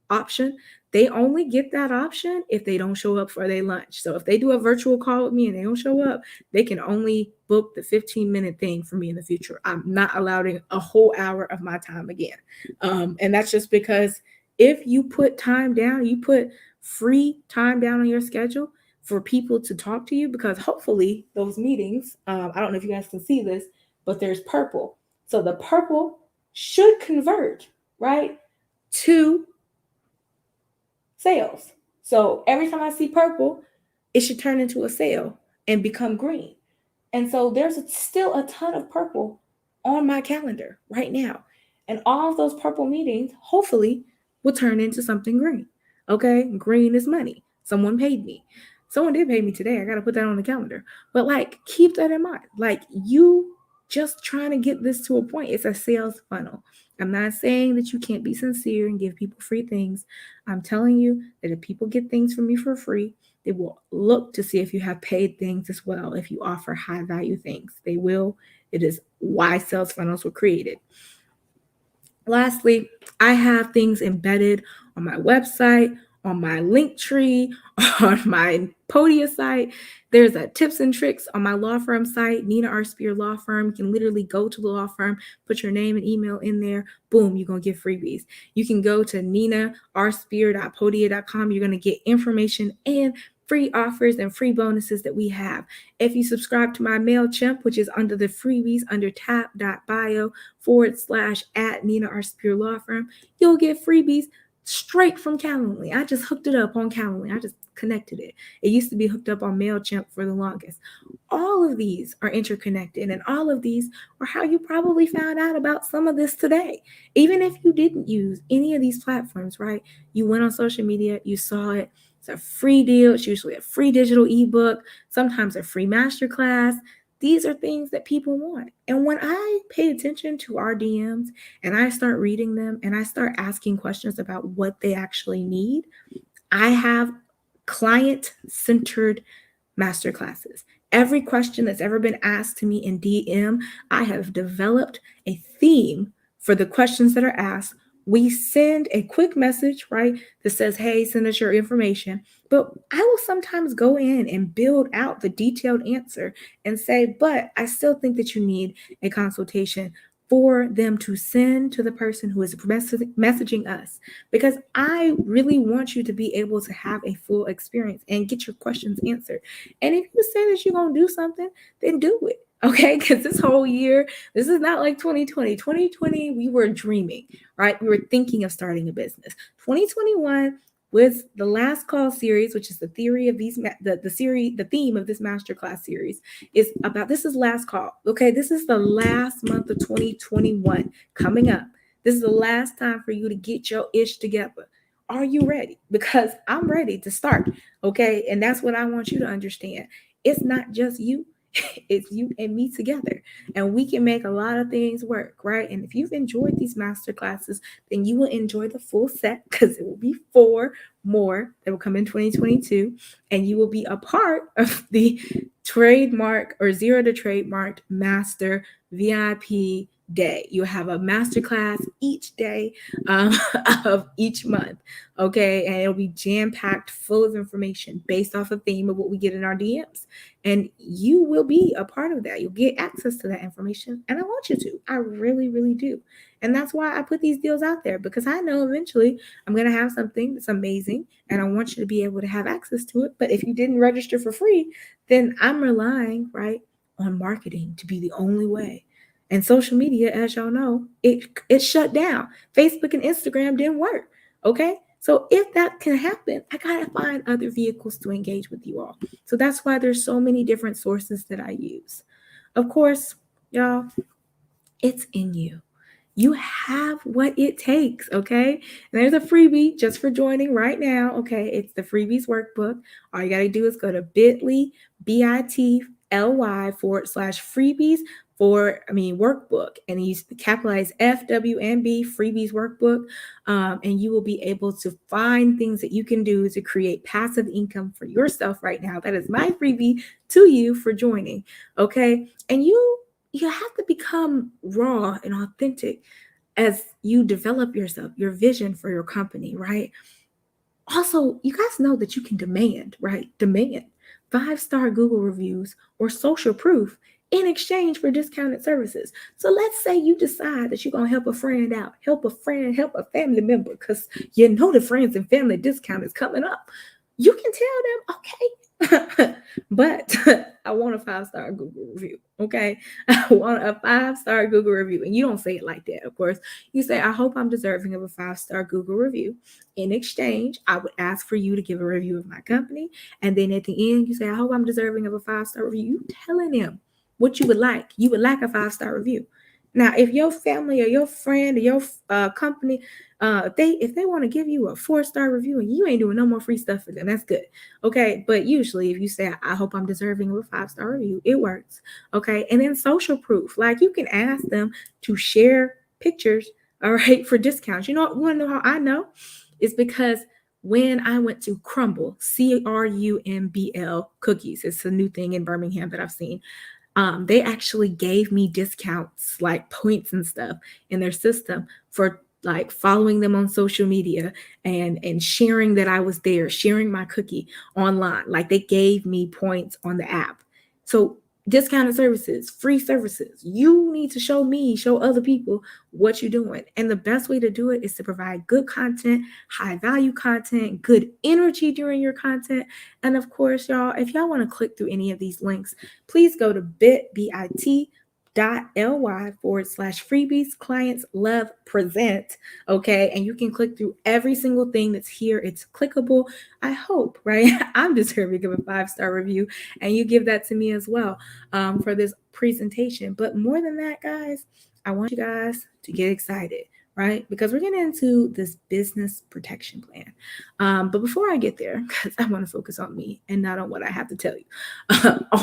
option. They only get that option if they don't show up for their lunch. So if they do a virtual call with me and they don't show up, they can only book the 15-minute thing for me in the future. I'm not allowing a whole hour of my time again. And that's just because if you put time down, you put free time down on your schedule for people to talk to you, because hopefully those meetings, I don't know if you guys can see this, but there's purple. So the purple should convert, right, to sales. So every time I see purple, it should turn into a sale and become green. And so there's still a ton of purple on my calendar right now. And all of those purple meetings, hopefully, will turn into something green. Okay? Green is money. Someone paid me. Someone did pay me today. I got to put that on the calendar. But like, keep that in mind. Like, you just trying to get this to a point. It's a sales funnel. I'm not saying that you can't be sincere and give people free things. I'm telling you that if people get things from you for free, they will look to see if you have paid things as well. If you offer high value things, they will. It is why sales funnels were created. Lastly, I have things embedded on my website, on my link tree, on my Podia site. There's a tips and tricks on my law firm site, Nina R. Spear Law Firm. You can literally go to the law firm, put your name and email in there. Boom, you're going to get freebies. You can go to ninarSpear.podia.com. You're going to get information and free offers and free bonuses that we have. If you subscribe to my MailChimp, which is under the freebies under tap.bio/@ Nina R. Spear Law Firm, you'll get freebies straight from Calendly. I just hooked it up on Calendly. I just connected it. It used to be hooked up on MailChimp for the longest. All of these are interconnected, and all of these are how you probably found out about some of this today. Even if you didn't use any of these platforms, right? You went on social media, you saw it. It's a free deal. It's usually a free digital ebook, sometimes a free masterclass. These are things that people want. And when I pay attention to our DMs and I start reading them and I start asking questions about what they actually need, I have client-centered masterclasses. Every question that's ever been asked to me in DM, I have developed a theme for the questions that are asked. We send a quick message, right, that says, hey, send us your information. But I will sometimes go in and build out the detailed answer and say, but I still think that you need a consultation for them to send to the person who is messaging us, because I really want you to be able to have a full experience and get your questions answered. And if you say that you're going to do something, then do it. Okay, because this whole year, this is not like 2020. 2020, we were dreaming, right? We were thinking of starting a business. 2021, with the Last Call series, which is the theory of these, the theme of this masterclass series is about, this is last call. Okay, this is the last month of 2021 coming up. This is the last time for you to get your ish together. Are you ready? Because I'm ready to start. Okay, and that's what I want you to understand. It's not just you. It's you and me together, and we can make a lot of things work, right? And if you've enjoyed these master classes, then you will enjoy the full set, because it will be 4 more that will come in 2022, and you will be a part of the trademark or zero to trademarked master VIP day. You have a masterclass each day of each month, okay? And it'll be jam-packed full of information based off a theme of what we get in our DMs. And you will be a part of that. You'll get access to that information. And I want you to. I really, really do. And that's why I put these deals out there, because I know eventually I'm going to have something that's amazing and I want you to be able to have access to it. But if you didn't register for free, then I'm relying, right, on marketing to be the only way. And social media, as y'all know, it shut down. Facebook and Instagram didn't work. Okay. So if that can happen, I got to find other vehicles to engage with you all. So that's why there's so many different sources that I use. Of course, y'all, it's in you. You have what it takes, okay? And there's a freebie just for joining right now, okay? It's the Freebies workbook. All you got to do is go to bit.ly, bit.ly/freebies workbook, and you capitalize FWMB Freebies workbook, and you will be able to find things that you can do to create passive income for yourself right now. That is my freebie to you for joining, okay? And you have to become raw and authentic as you develop yourself, your vision for your company, right? Also, you guys know that you can demand, right? Demand 5-star Google reviews or social proof in exchange for discounted services. So let's say you decide that you're going to help a friend out, help a friend, help a family member, because you know the friends and family discount is coming up. You can tell them, okay, but I want a 5-star Google review, okay? I want a 5-star Google review. And you don't say it like that, of course. You say, I hope I'm deserving of a 5-star Google review. In exchange, I would ask for you to give a review of my company. And then at the end, you say, I hope I'm deserving of a 5-star review. You telling them what you would like. You would like a 5-star review. Now, if your family or your friend or your company, if they want to give you a 4-star review and you ain't doing no more free stuff for them, that's good. Okay. But usually if you say, I hope I'm deserving of a 5-star review, it works. Okay. And then social proof, like you can ask them to share pictures, all right, for discounts. You want to know how I know? It's because when I went to Crumble, Crumbl cookies, it's a new thing in Birmingham that I've seen. They actually gave me discounts, like points and stuff in their system for like following them on social media and sharing that I was there, sharing my cookie online. Like they gave me points on the app. So discounted services, free services. You need to show other people what you're doing. And the best way to do it is to provide good content, high value content, good energy during your content. And of course, y'all, if y'all want to click through any of these links, please go to bit.ly/freebies clients love present. Okay. And you can click through every single thing that's here. It's clickable. I hope, right? I'm deserving of a 5-star review, and you give that to me as well for this presentation. But more than that, guys, I want you guys to get excited, right? Because we're getting into this business protection plan. But before I get there, because I want to focus on me and not on what I have to tell you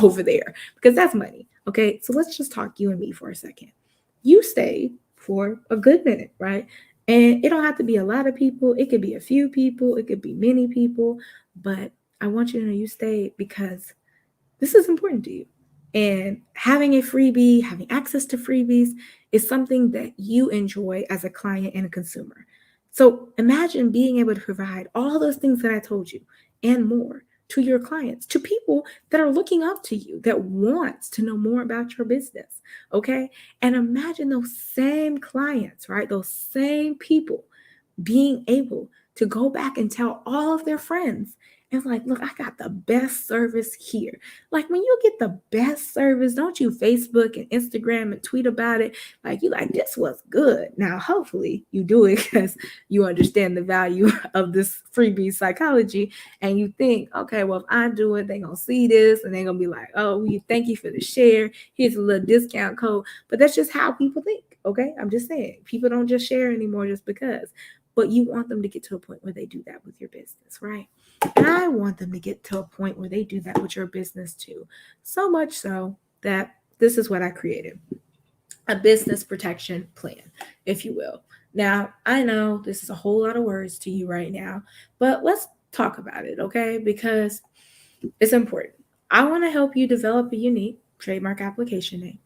over there, because that's money. Okay, so let's just talk you and me for a second. You stayed for a good minute, right? And it don't have to be a lot of people. It could be a few people. It could be many people. But I want you to know you stayed because this is important to you. And having a freebie, having access to freebies is something that you enjoy as a client and a consumer. So imagine being able to provide all those things that I told you and more to your clients, to people that are looking up to you, that wants to know more about your business. Okay. And imagine those same clients, right? Those same people being able to go back and tell all of their friends. It's like, look, I got the best service here. Like when you get the best service, don't you Facebook and Instagram and tweet about it? Like you like, this was good. Now, hopefully you do it because you understand the value of this freebie psychology. And you think, okay, well, if I do it, they're going to see this and they're going to be like, oh, we thank you for the share. Here's a little discount code. But that's just how people think. Okay. I'm just saying people don't just share anymore just because. But you want them to get to a point where they do that with your business, right? And I want them to get to a point where they do that with your business too. So much so that this is what I created: a business protection plan, if you will. Now, I know this is a whole lot of words to you right now, but let's talk about it, okay? Because it's important. I want to help you develop a unique trademark application name.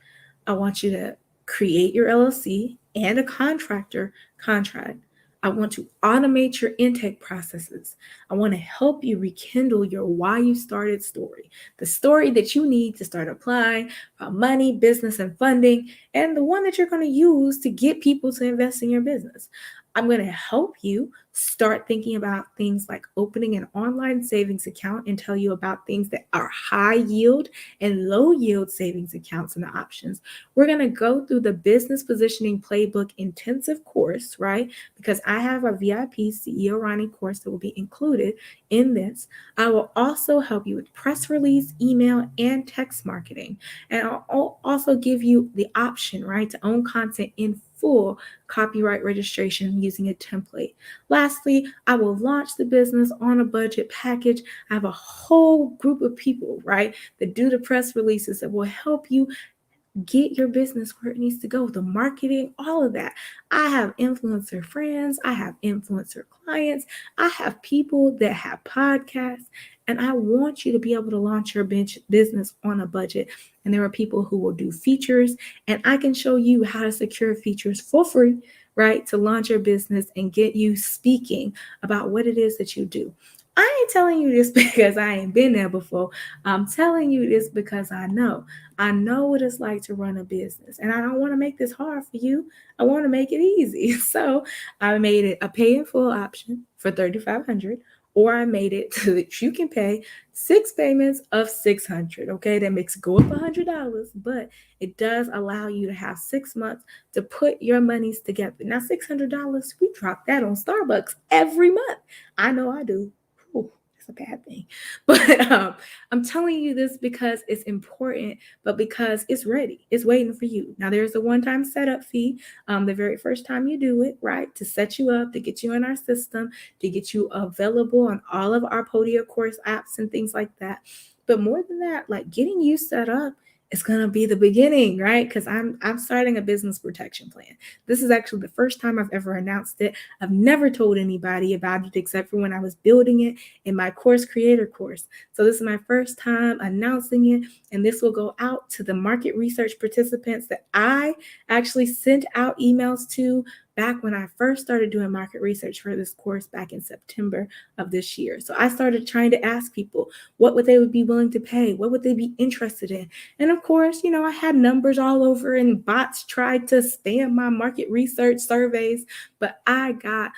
I want you to create your LLC and a contractor contract. I want to automate your intake processes. I want to help you rekindle your why you started story, the story that you need to start applying for money, business, and funding, and the one that you're going to use to get people to invest in your business. I'm going to help you start thinking about things like opening an online savings account and tell you about things that are high yield and low yield savings accounts and the options. We're going to go through the business positioning playbook intensive course, right? Because I have a VIP CEO Ronnie course that will be included in this. I will also help you with press release, email, and text marketing. And I'll also give you the option, right, to own content in full copyright registration using a template. Lastly, I will launch the business on a budget package. I have a whole group of people, right, that do the press releases that will help you get your business where it needs to go, the marketing, all of that. I have influencer friends, I have influencer clients, I have people that have podcasts, and I want you to be able to launch your business on a budget. And there are people who will do features, and I can show you how to secure features for free, right, to launch your business and get you speaking about what it is that you do. I ain't telling you this because I ain't been there before. I'm telling you this because I know. I know what it's like to run a business, and I don't want to make this hard for you. I want to make it easy. So I made it a pay in full option for $3,500, or I made it so that you can pay 6 payments of $600. Okay, that makes it go up $100, but it does allow you to have 6 months to put your monies together. Now, $600, we drop that on Starbucks every month. I know I do. Ooh, that's a bad thing, but I'm telling you this because it's important, but because it's ready. It's waiting for you. Now, there's a one-time setup fee the very first time you do it, right? To set you up, to get you in our system, to get you available on all of our Podia course apps and things like that. But more than that, like getting you set up is gonna be the beginning, right? Because I'm starting a business protection plan. This is actually the first time I've ever announced it. I've never told anybody about it except for when I was building it in my course creator course. So this is my first time announcing it, and this will go out to the market research participants that I actually sent out emails to back when I first started doing market research for this course back in September of this year. So I started trying to ask people what would they would be willing to pay, what would they be interested in. And of course, I had numbers all over and bots tried to spam my market research surveys, but I got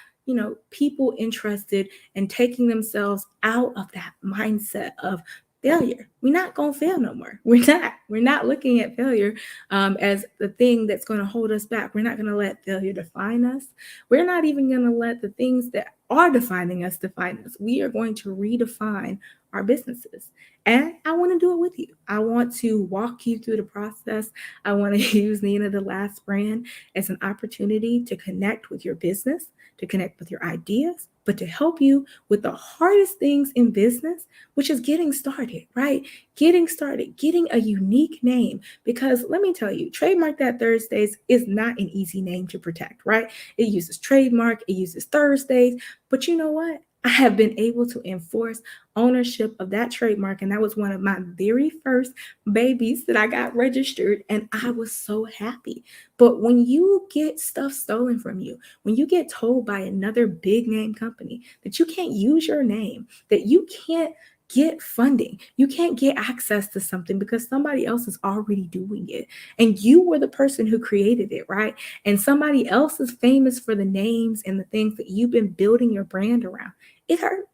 people interested in taking themselves out of that mindset of failure. We're not going to fail no more. We're not looking at failure as the thing that's going to hold us back. We're not going to let failure define us. We're not even going to let the things that are defining us define us. We are going to redefine our businesses. And I want to do it with you. I want to walk you through the process. I want to use Nina the Last brand as an opportunity to connect with your business, to connect with your ideas, but to help you with the hardest things in business, which is getting started, right? Getting started, getting a unique name. Because let me tell you, Trademark That Thursdays is not an easy name to protect, right? It uses trademark, it uses Thursdays, but you know what? I have been able to enforce ownership of that trademark, and that was one of my very first babies that I got registered, and I was so happy. But when you get stuff stolen from you, when you get told by another big name company that you can't use your name, that you can't get funding, you can't get access to something because somebody else is already doing it, and you were the person who created it, right? And somebody else is famous for the names and the things that you've been building your brand around. It hurts,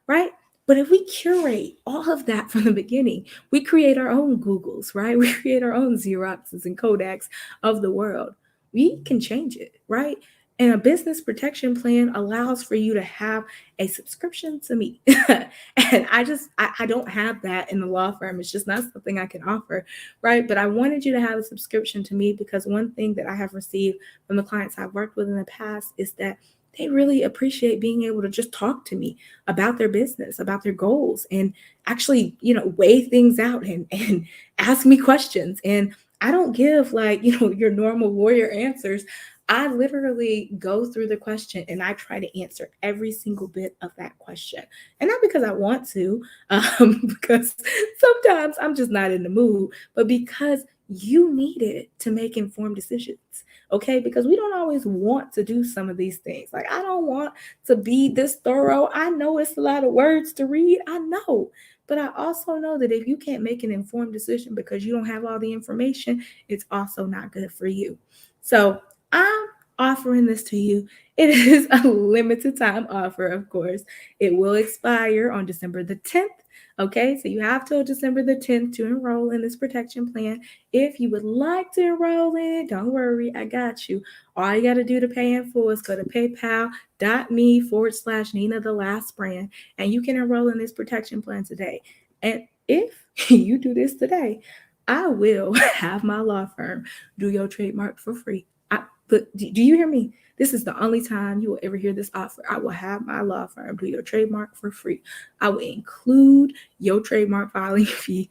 right? But if we curate all of that from the beginning, we create our own Googles, right? We create our own Xeroxes and Kodaks of the world. We can change it, right? And a business protection plan allows for you to have a subscription to me. And I don't have that in the law firm. It's just not something I can offer, right? But I wanted you to have a subscription to me because one thing that I have received from the clients I've worked with in the past is that they really appreciate being able to just talk to me about their business, about their goals, and actually, weigh things out and ask me questions. And I don't give like, your normal lawyer answers. I literally go through the question and I try to answer every single bit of that question. And not because I want to, because sometimes I'm just not in the mood, but because you need it to make informed decisions. Okay, because we don't always want to do some of these things. Like, I don't want to be this thorough. I know it's a lot of words to read. I know. But I also know that if you can't make an informed decision because you don't have all the information, it's also not good for you. So I'm offering this to you. It is a limited time offer, of course. It will expire on December the 10th. Okay, so you have till December the 10th to enroll in this protection plan. If you would like to enroll in it, don't worry, I got you. All you got to do to pay in full is go to paypal.me/Nina the Last brand, and you can enroll in this protection plan today. And if you do this today, I will have my law firm do your trademark for free. But do you hear me? This is the only time you will ever hear this offer. I will have my law firm do your trademark for free. I will include your trademark filing fee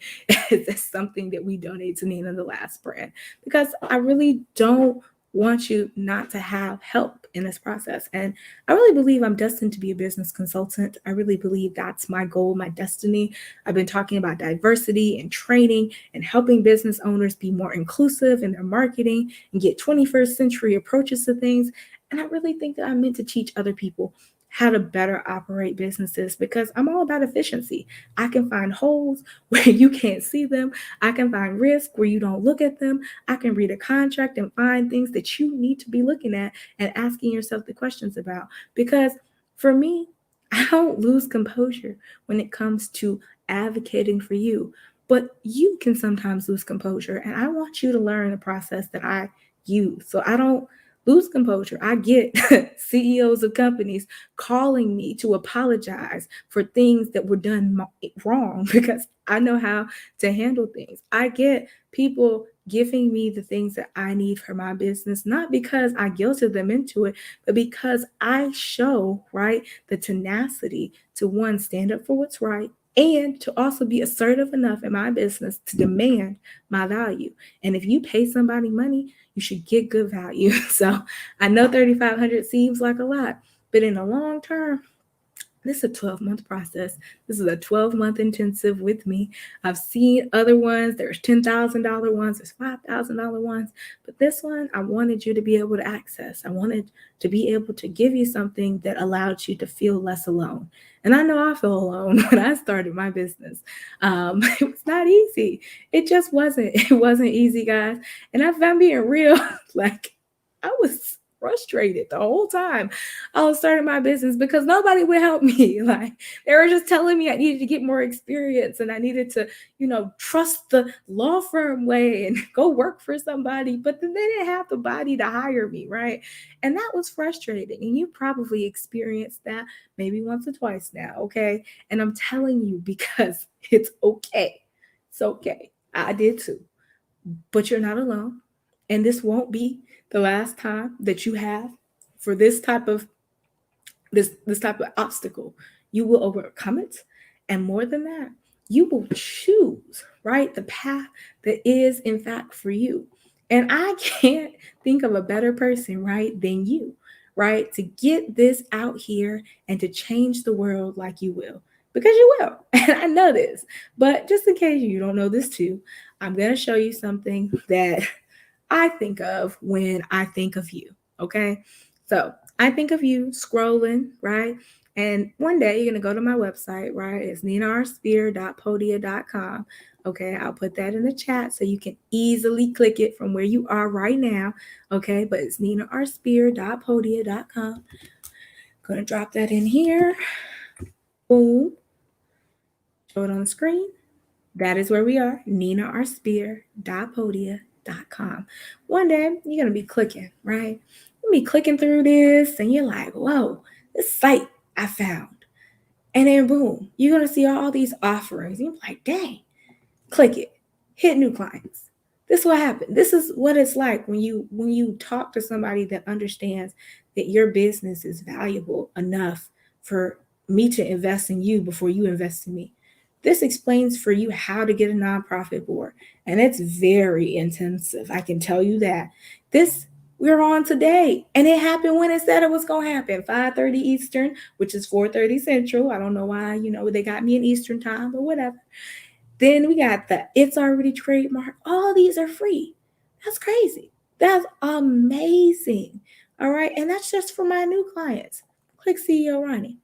as something that we donate to Nina the Last brand, because I really don't want you not to have help in this process. And I really believe I'm destined to be a business consultant. I really believe that's my goal, my destiny. I've been talking about diversity and training and helping business owners be more inclusive in their marketing and get 21st century approaches to things. And I really think that I'm meant to teach other people how to better operate businesses, because I'm all about efficiency. I can find holes where you can't see them. I can find risk where you don't look at them. I can read a contract and find things that you need to be looking at and asking yourself the questions about. Because for me, I don't lose composure when it comes to advocating for you, but you can sometimes lose composure. And I want you to learn the process that I use so I don't lose composure. I get CEOs of companies calling me to apologize for things that were done wrong because I know how to handle things. I get people giving me the things that I need for my business, not because I guilted them into it, but because I show, right, the tenacity to, one, stand up for what's right, and to also be assertive enough in my business to demand my value. And if you pay somebody money, you should get good value. So I know 3,500 seems like a lot, but in the long term, this is a 12-month process. This is a 12-month intensive with me. I've seen other ones. There's $10,000 ones. There's $5,000 ones. But this one, I wanted you to be able to access. I wanted to be able to give you something that allowed you to feel less alone. And I know I felt alone when I started my business. It was not easy. It just wasn't. It wasn't easy, guys. And if I'm being real, like, I was frustrated the whole time I was starting my business because nobody would help me. Like, they were just telling me I needed to get more experience and I needed to, trust the law firm way and go work for somebody. But then they didn't have the body to hire me, right? And that was frustrating. And you probably experienced that maybe once or twice now, okay? And I'm telling you because it's okay. It's okay. I did too. But you're not alone. And this won't be the last time that you have for this type of obstacle. You will overcome it. And more than that, you will choose, right, the path that is in fact for you. And I can't think of a better person, right, than you, right, to get this out here and to change the world like you will. Because you will. And I know this. But just in case you don't know this too, I'm going to show you something that I think of when I think of you. Okay. So I think of you scrolling, right? And one day you're going to go to my website, right? It's ninarsphere.podia.com. Okay. I'll put that in the chat so you can easily click it from where you are right now. Okay. But it's ninarsphere.podia.com. Going to drop that in here. Boom. Show it on the screen. That is where we are, ninarsphere.podia.com. One day, you're going to be clicking, right? You'll be clicking through this, and you're like, whoa, this site I found. And then boom, you're going to see all these offerings. And you're like, dang, click it, hit new clients. This is what happened. This is what it's like when you talk to somebody that understands that your business is valuable enough for me to invest in you before you invest in me. This explains for you how to get a nonprofit board, and it's very intensive. I can tell you that. This we're on today, and it happened when it said it was going to happen, 5:30 Eastern, which is 4:30 Central. I don't know why, they got me in Eastern time, but whatever. Then we got the It's Already Trademark. All these are free. That's crazy. That's amazing. All right, and that's just for my new clients. Click CEO Ronnie.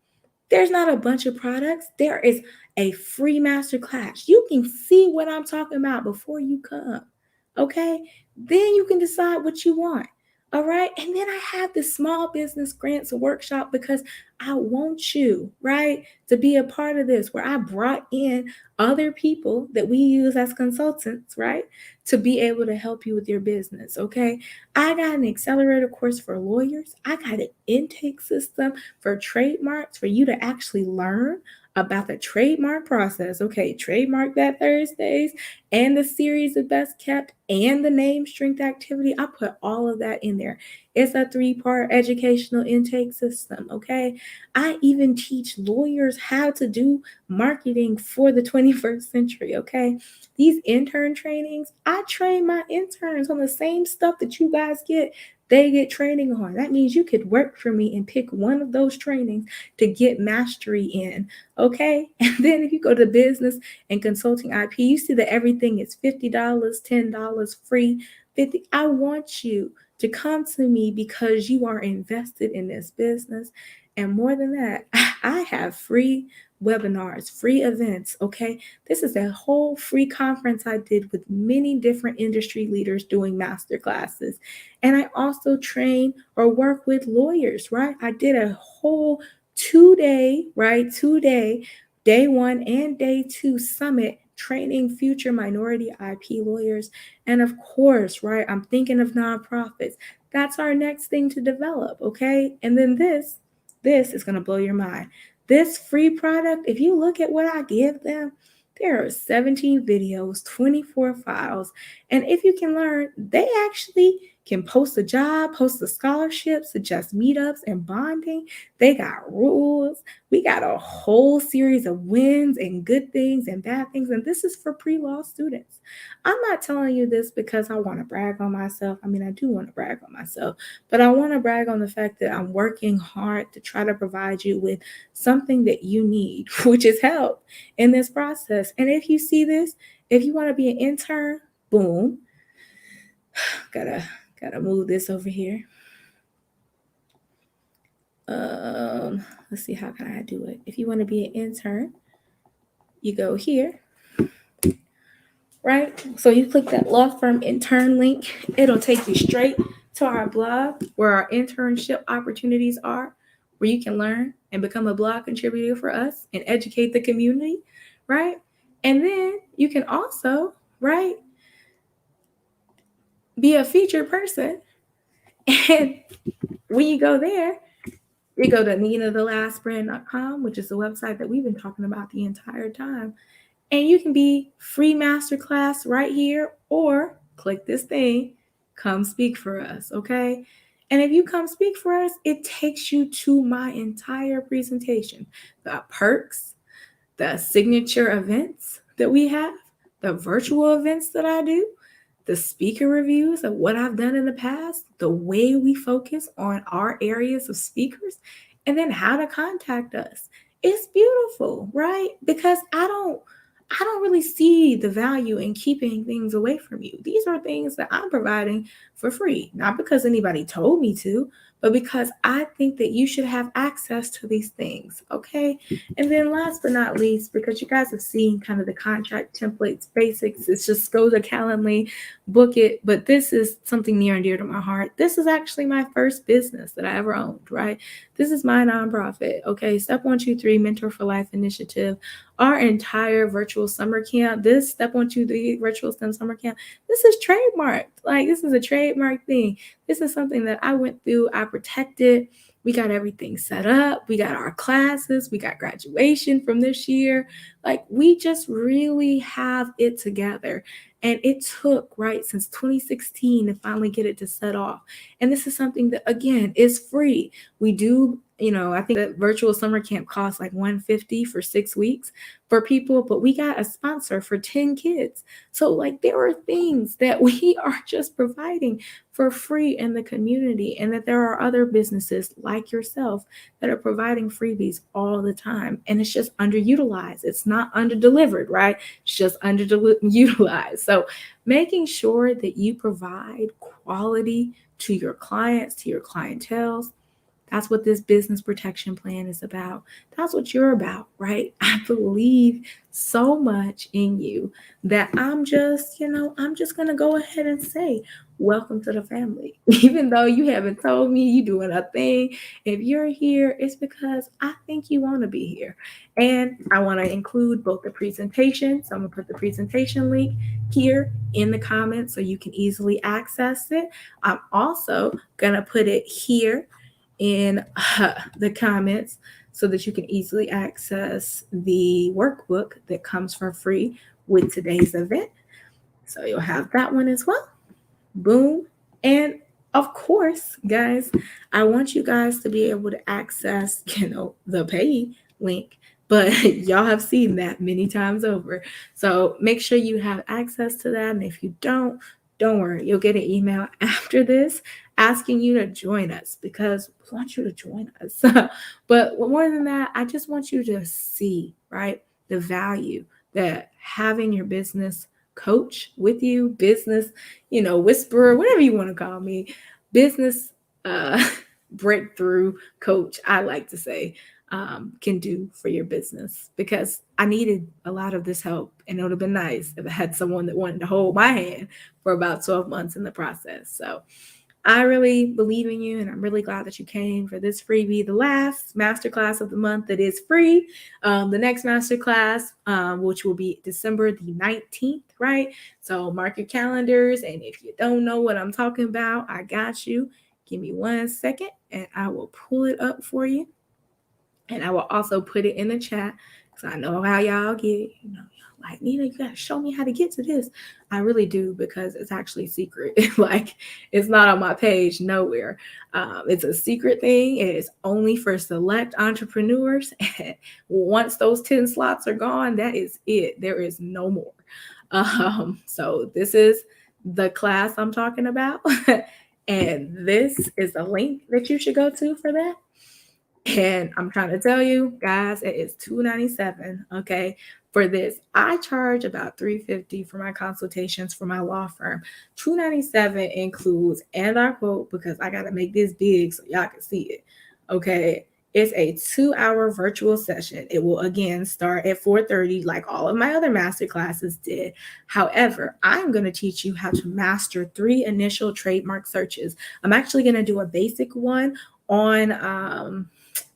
There's not a bunch of products. There is a free masterclass. You can see what I'm talking about before you come. Okay? Then you can decide what you want. All right? And then I have the small business grants workshop because I want you, right, to be a part of this, where I brought in other people that we use as consultants, right, to be able to help you with your business. Okay? I got an accelerator course for lawyers. I got an intake system for trademarks for you to actually learn about the trademark process. Okay, trademark that Thursdays and the series of best kept and the name strength activity. I put all of that in there. It's a 3-part educational intake system, okay? I even teach lawyers how to do marketing for the 21st century, okay? These intern trainings, I train my interns on the same stuff that you guys get. They get training on. That means you could work for me and pick one of those trainings to get mastery in, okay? And then if you go to business and consulting IP, you see that everything is $50, $10 free, 50. I want you to come to me because you are invested in this business. And more than that, I have free webinars, free events, okay? This is a whole free conference I did with many different industry leaders doing master classes. And I also train or work with lawyers, right? I did a whole 2-day, right? 2-day, day 1 and day 2 summit training future minority IP lawyers. And of course, right, I'm thinking of nonprofits. That's our next thing to develop, okay? And then this is going to blow your mind. This free product, if you look at what I give them, there are 17 videos, 24 files. And if you can learn, they actually can post a job, post a scholarship, suggest meetups and bonding. They got rules. We got a whole series of wins and good things and bad things. And this is for pre-law students. I'm not telling you this because I want to brag on myself. I mean, I do want to brag on myself, but I want to brag on the fact that I'm working hard to try to provide you with something that you need, which is help in this process. And if you see this, if you want to be an intern, boom, gotta move this over here. Let's see, how can I do it? If you want to be an intern, you go here, right? So you click that law firm intern link. It'll take you straight to our blog where our internship opportunities are, where you can learn and become a blog contributor for us and educate the community, right? And then you can also, right, be a featured person. And when you go there, you go to ninathelastbrand.com, which is the website that we've been talking about the entire time. And you can be free masterclass right here, or click this thing, come speak for us, okay? And if you come speak for us, it takes you to my entire presentation, the perks, the signature events that we have, the virtual events that I do, the speaker reviews of what I've done in the past, the way we focus on our areas of speakers, and then how to contact us. It's beautiful, right? Because I don't really see the value in keeping things away from you. These are things that I'm providing for free, not because anybody told me to, but because I think that you should have access to these things, okay? And then last but not least, because you guys have seen kind of the contract templates, basics, it's just go to Calendly, book it. But this is something near and dear to my heart. This is actually my first business that I ever owned, right? This is my nonprofit, okay? Step 123 Mentor for Life Initiative. Our entire virtual summer camp, this Step 123 virtual STEM summer camp, this is trademarked. Like, this is a trademark thing. This is something that I went through, I protected. We got everything set up. We got our classes. We got graduation from this year. Like, we just really have it together. And it took, right, since 2016 to finally get it to set off. And this is something that, again, is free. We do, I think that virtual summer camp costs like $150 for 6 weeks for people, but we got a sponsor for 10 kids. So, like, there are things that we are just providing for free in the community, and that there are other businesses like yourself that are providing freebies all the time. And it's just underutilized. It's not underdelivered, right? It's just underutilized. So making sure that you provide quality to your clients, to your clientele, that's what this business protection plan is about. That's what you're about, right? I believe so much in you that I'm just going to go ahead and say, welcome to the family. Even though you haven't told me you doing a thing, if you're here, it's because I think you want to be here. And I want to include both the presentation. So I'm going to put the presentation link here in the comments so you can easily access it. I'm also going to put it here in the comments so that you can easily access the workbook that comes for free with today's event. So you'll have that one as well. Boom. And of course, guys, I want you guys to be able to access, the pay link, but y'all have seen that many times over. So make sure you have access to that. And if you don't worry, you'll get an email after this asking you to join us because we want you to join us. But more than that, I just want you to see, right, the value that having your business coach with you, business, whisperer, whatever you want to call me, business uh, breakthrough coach, I like to say, can do for your business because I needed a lot of this help. And it would have been nice if I had someone that wanted to hold my hand for about 12 months in the process. So I really believe in you, and I'm really glad that you came for this freebie, the last masterclass of the month that is free. The next masterclass, which will be December the 19th, right? So mark your calendars, and if you don't know what I'm talking about, I got you. Give me 1 second, and I will pull it up for you. And I will also put it in the chat because I know how y'all get, like, Nina, you got to show me how to get to this. I really do because it's actually secret. Like, it's not on my page nowhere. It's a secret thing. It is only for select entrepreneurs. And once those 10 slots are gone, that is it. There is no more. So this is the class I'm talking about. And this is the link that you should go to for that. And I'm trying to tell you guys, it is $297. Okay. For this, I charge about $350 for my consultations for my law firm. $297 includes, and I quote because I gotta make this big so y'all can see it. Okay. It's a 2-hour virtual session. It will again start at 4:30, like all of my other master classes did. However, I'm going to teach you how to master 3 initial trademark searches. I'm actually going to do a basic one on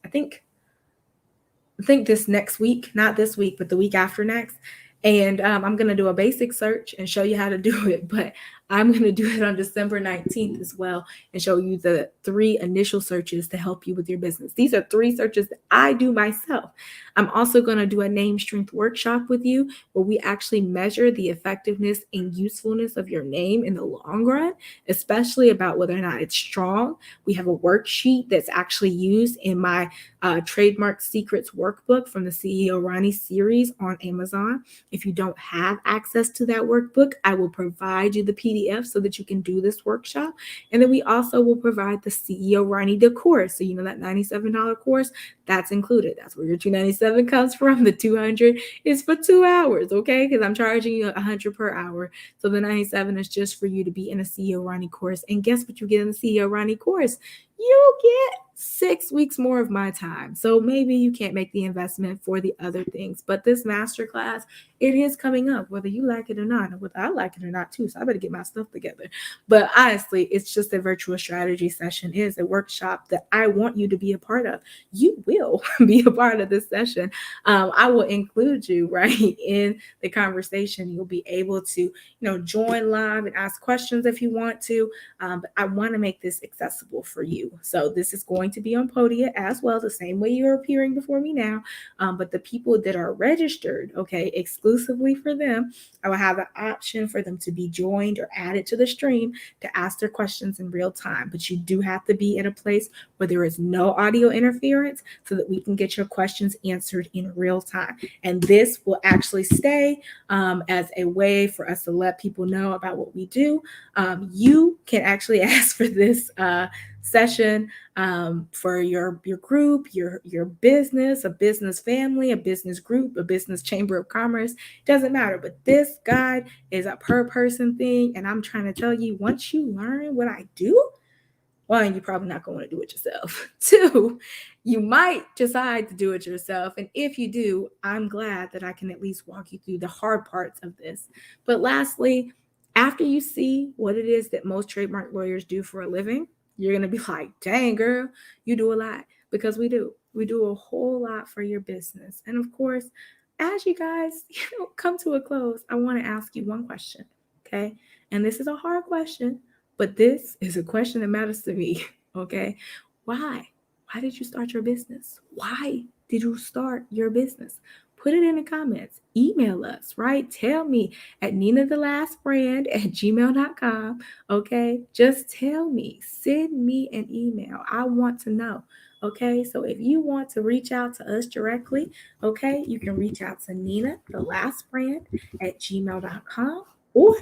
I think this next week, not this week, but the week after next. And I'm going to do a basic search and show you how to do it. But I'm going to do it on December 19th as well and show you the 3 initial searches to help you with your business. These are 3 searches that I do myself. I'm also going to do a name strength workshop with you where we actually measure the effectiveness and usefulness of your name in the long run, especially about whether or not it's strong. We have a worksheet that's actually used in my Trademark Secrets workbook from the CEO Ronnie series on Amazon. If you don't have access to that workbook, I will provide you the PDF so that you can do this workshop. And then we also will provide the CEO Ronnie course. So, that $97 course, that's included. That's where your $297 comes from. The $200 is for 2 hours, okay? Because I'm charging you $100 per hour. So the $97 is just for you to be in a CEO Ronnie course. And guess what you get in the CEO Ronnie course? You get 6 weeks more of my time. So maybe you can't make the investment for the other things, but this masterclass, it is coming up, whether you like it or not, and whether I like it or not too. So I better get my stuff together. But honestly, it's just a virtual strategy session. It is a workshop that I want you to be a part of. You will be a part of this session. I will include you right in the conversation. You'll be able to, join live and ask questions if you want to. But I want to make this accessible for you. So this is going to be on Podia as well, the same way you're appearing before me now. But the people that are registered, okay, exclusively for them, I will have an option for them to be joined or added to the stream to ask their questions in real time. But you do have to be in a place where there is no audio interference so that we can get your questions answered in real time. And this will actually stay as a way for us to let people know about what we do. You can actually ask for this session for your group, your business, a business family, a business group, a business chamber of commerce. Doesn't matter. But this guide is a per person thing. And I'm trying to tell you, once you learn what I do, 1, you're probably not going to do it yourself. 2, you might decide to do it yourself. And if you do, I'm glad that I can at least walk you through the hard parts of this. But lastly, after you see what it is that most trademark lawyers do for a living, you're going to be like, dang, girl, you do a lot. Because we do. We do a whole lot for your business. And of course, as you guys come to a close, I want to ask you one question. Okay. And this is a hard question, but this is a question that matters to me. Okay. Why? Why did you start your business? Why did you start your business? Put it in the comments. Email us, right? Tell me at ninathelastbrand@gmail.com. Okay, just tell me. Send me an email. I want to know. Okay, so if you want to reach out to us directly, okay, you can reach out to ninathelastbrand@gmail.com, or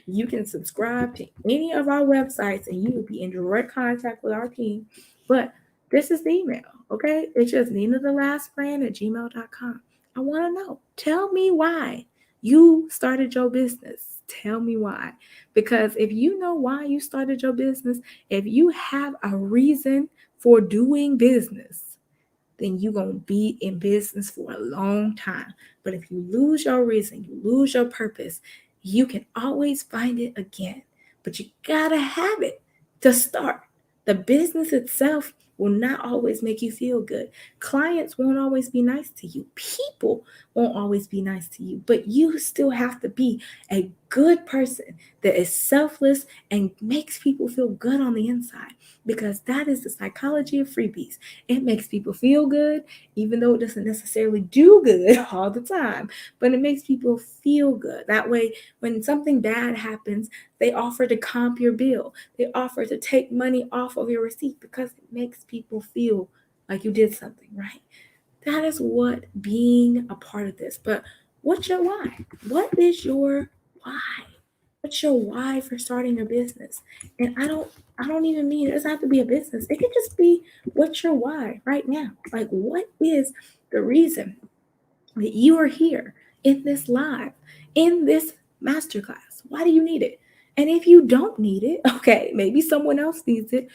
you can subscribe to any of our websites and you will be in direct contact with our team. But this is the email, okay? It's just ninathelastbrand@gmail.com. I want to know. Tell me why you started your business. Tell me why. Because if you know why you started your business, if you have a reason for doing business, then you're going to be in business for a long time. But if you lose your reason, you lose your purpose, you can always find it again. But you got to have it to start. The business itself will not always make you feel good. Clients won't always be nice to you. People won't always be nice to you. But you still have to be a good person that is selfless and makes people feel good on the inside, because that is the psychology of Freebies. It makes people feel good, even though it doesn't necessarily do good all the time, but it makes people feel good. That way, when something bad happens, they offer to comp your bill. They offer to take money off of your receipt because it makes people feel like you did something, right? That is what being a part of this. But what's your why? What is your why? What's your why for starting a business? And I don't even mean it doesn't have to be a business. It could just be, what's your why right now? Like, what is the reason that you are here in this live, in this masterclass? Why do you need it? And if you don't need it, okay, maybe someone else needs it.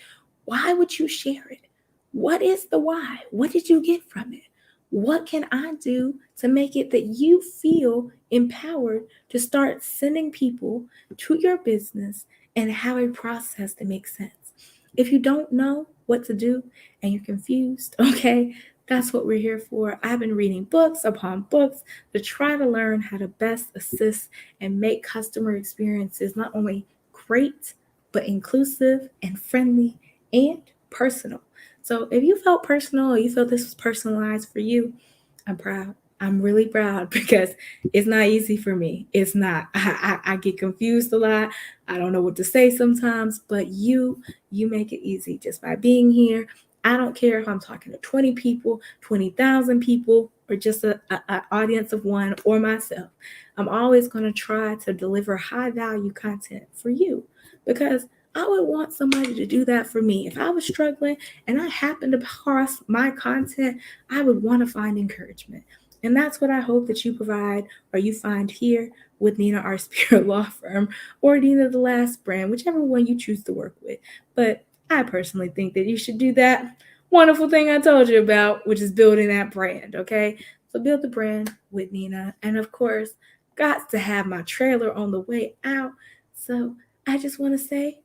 Why would you share it? What is the why? What did you get from it? What can I do to make it that you feel empowered to start sending people to your business and have a process that makes sense? If you don't know what to do and you're confused, okay, that's what we're here for. I've been reading books upon books to try to learn how to best assist and make customer experiences not only great, but inclusive and friendly and personal. So if you felt personal or you felt this was personalized for you, I'm proud. I'm really proud because it's not easy for me. It's not. I get confused a lot. I don't know what to say sometimes, but you make it easy just by being here. I don't care if I'm talking to 20 people, 20,000 people, or just an audience of one or myself. I'm always going to try to deliver high value content for you, because I would want somebody to do that for me. If I was struggling and I happened to cross my content, I would want to find encouragement. And that's what I hope that you provide or you find here with Nina R. Spirit Law Firm or Nina the Last Brand, whichever one you choose to work with. But I personally think that you should do that wonderful thing I told you about, which is building that brand, okay? So build the brand with Nina. And of course, got to have my trailer on the way out. So I just want to say,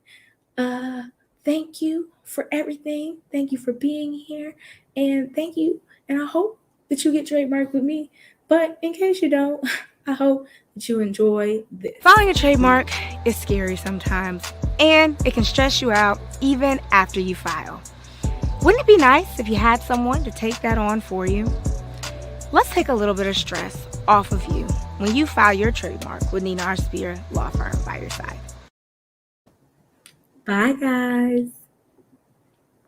thank you for everything. Thank you for being here. And thank you. And I hope that you get trademarked with me. But in case you don't, I hope that you enjoy this. Filing a trademark is scary sometimes, and it can stress you out even after you file. Wouldn't it be nice if you had someone to take that on for you? Let's take a little bit of stress off of you when you file your trademark with Nina R. Spirit Law Firm by your side. Bye, guys.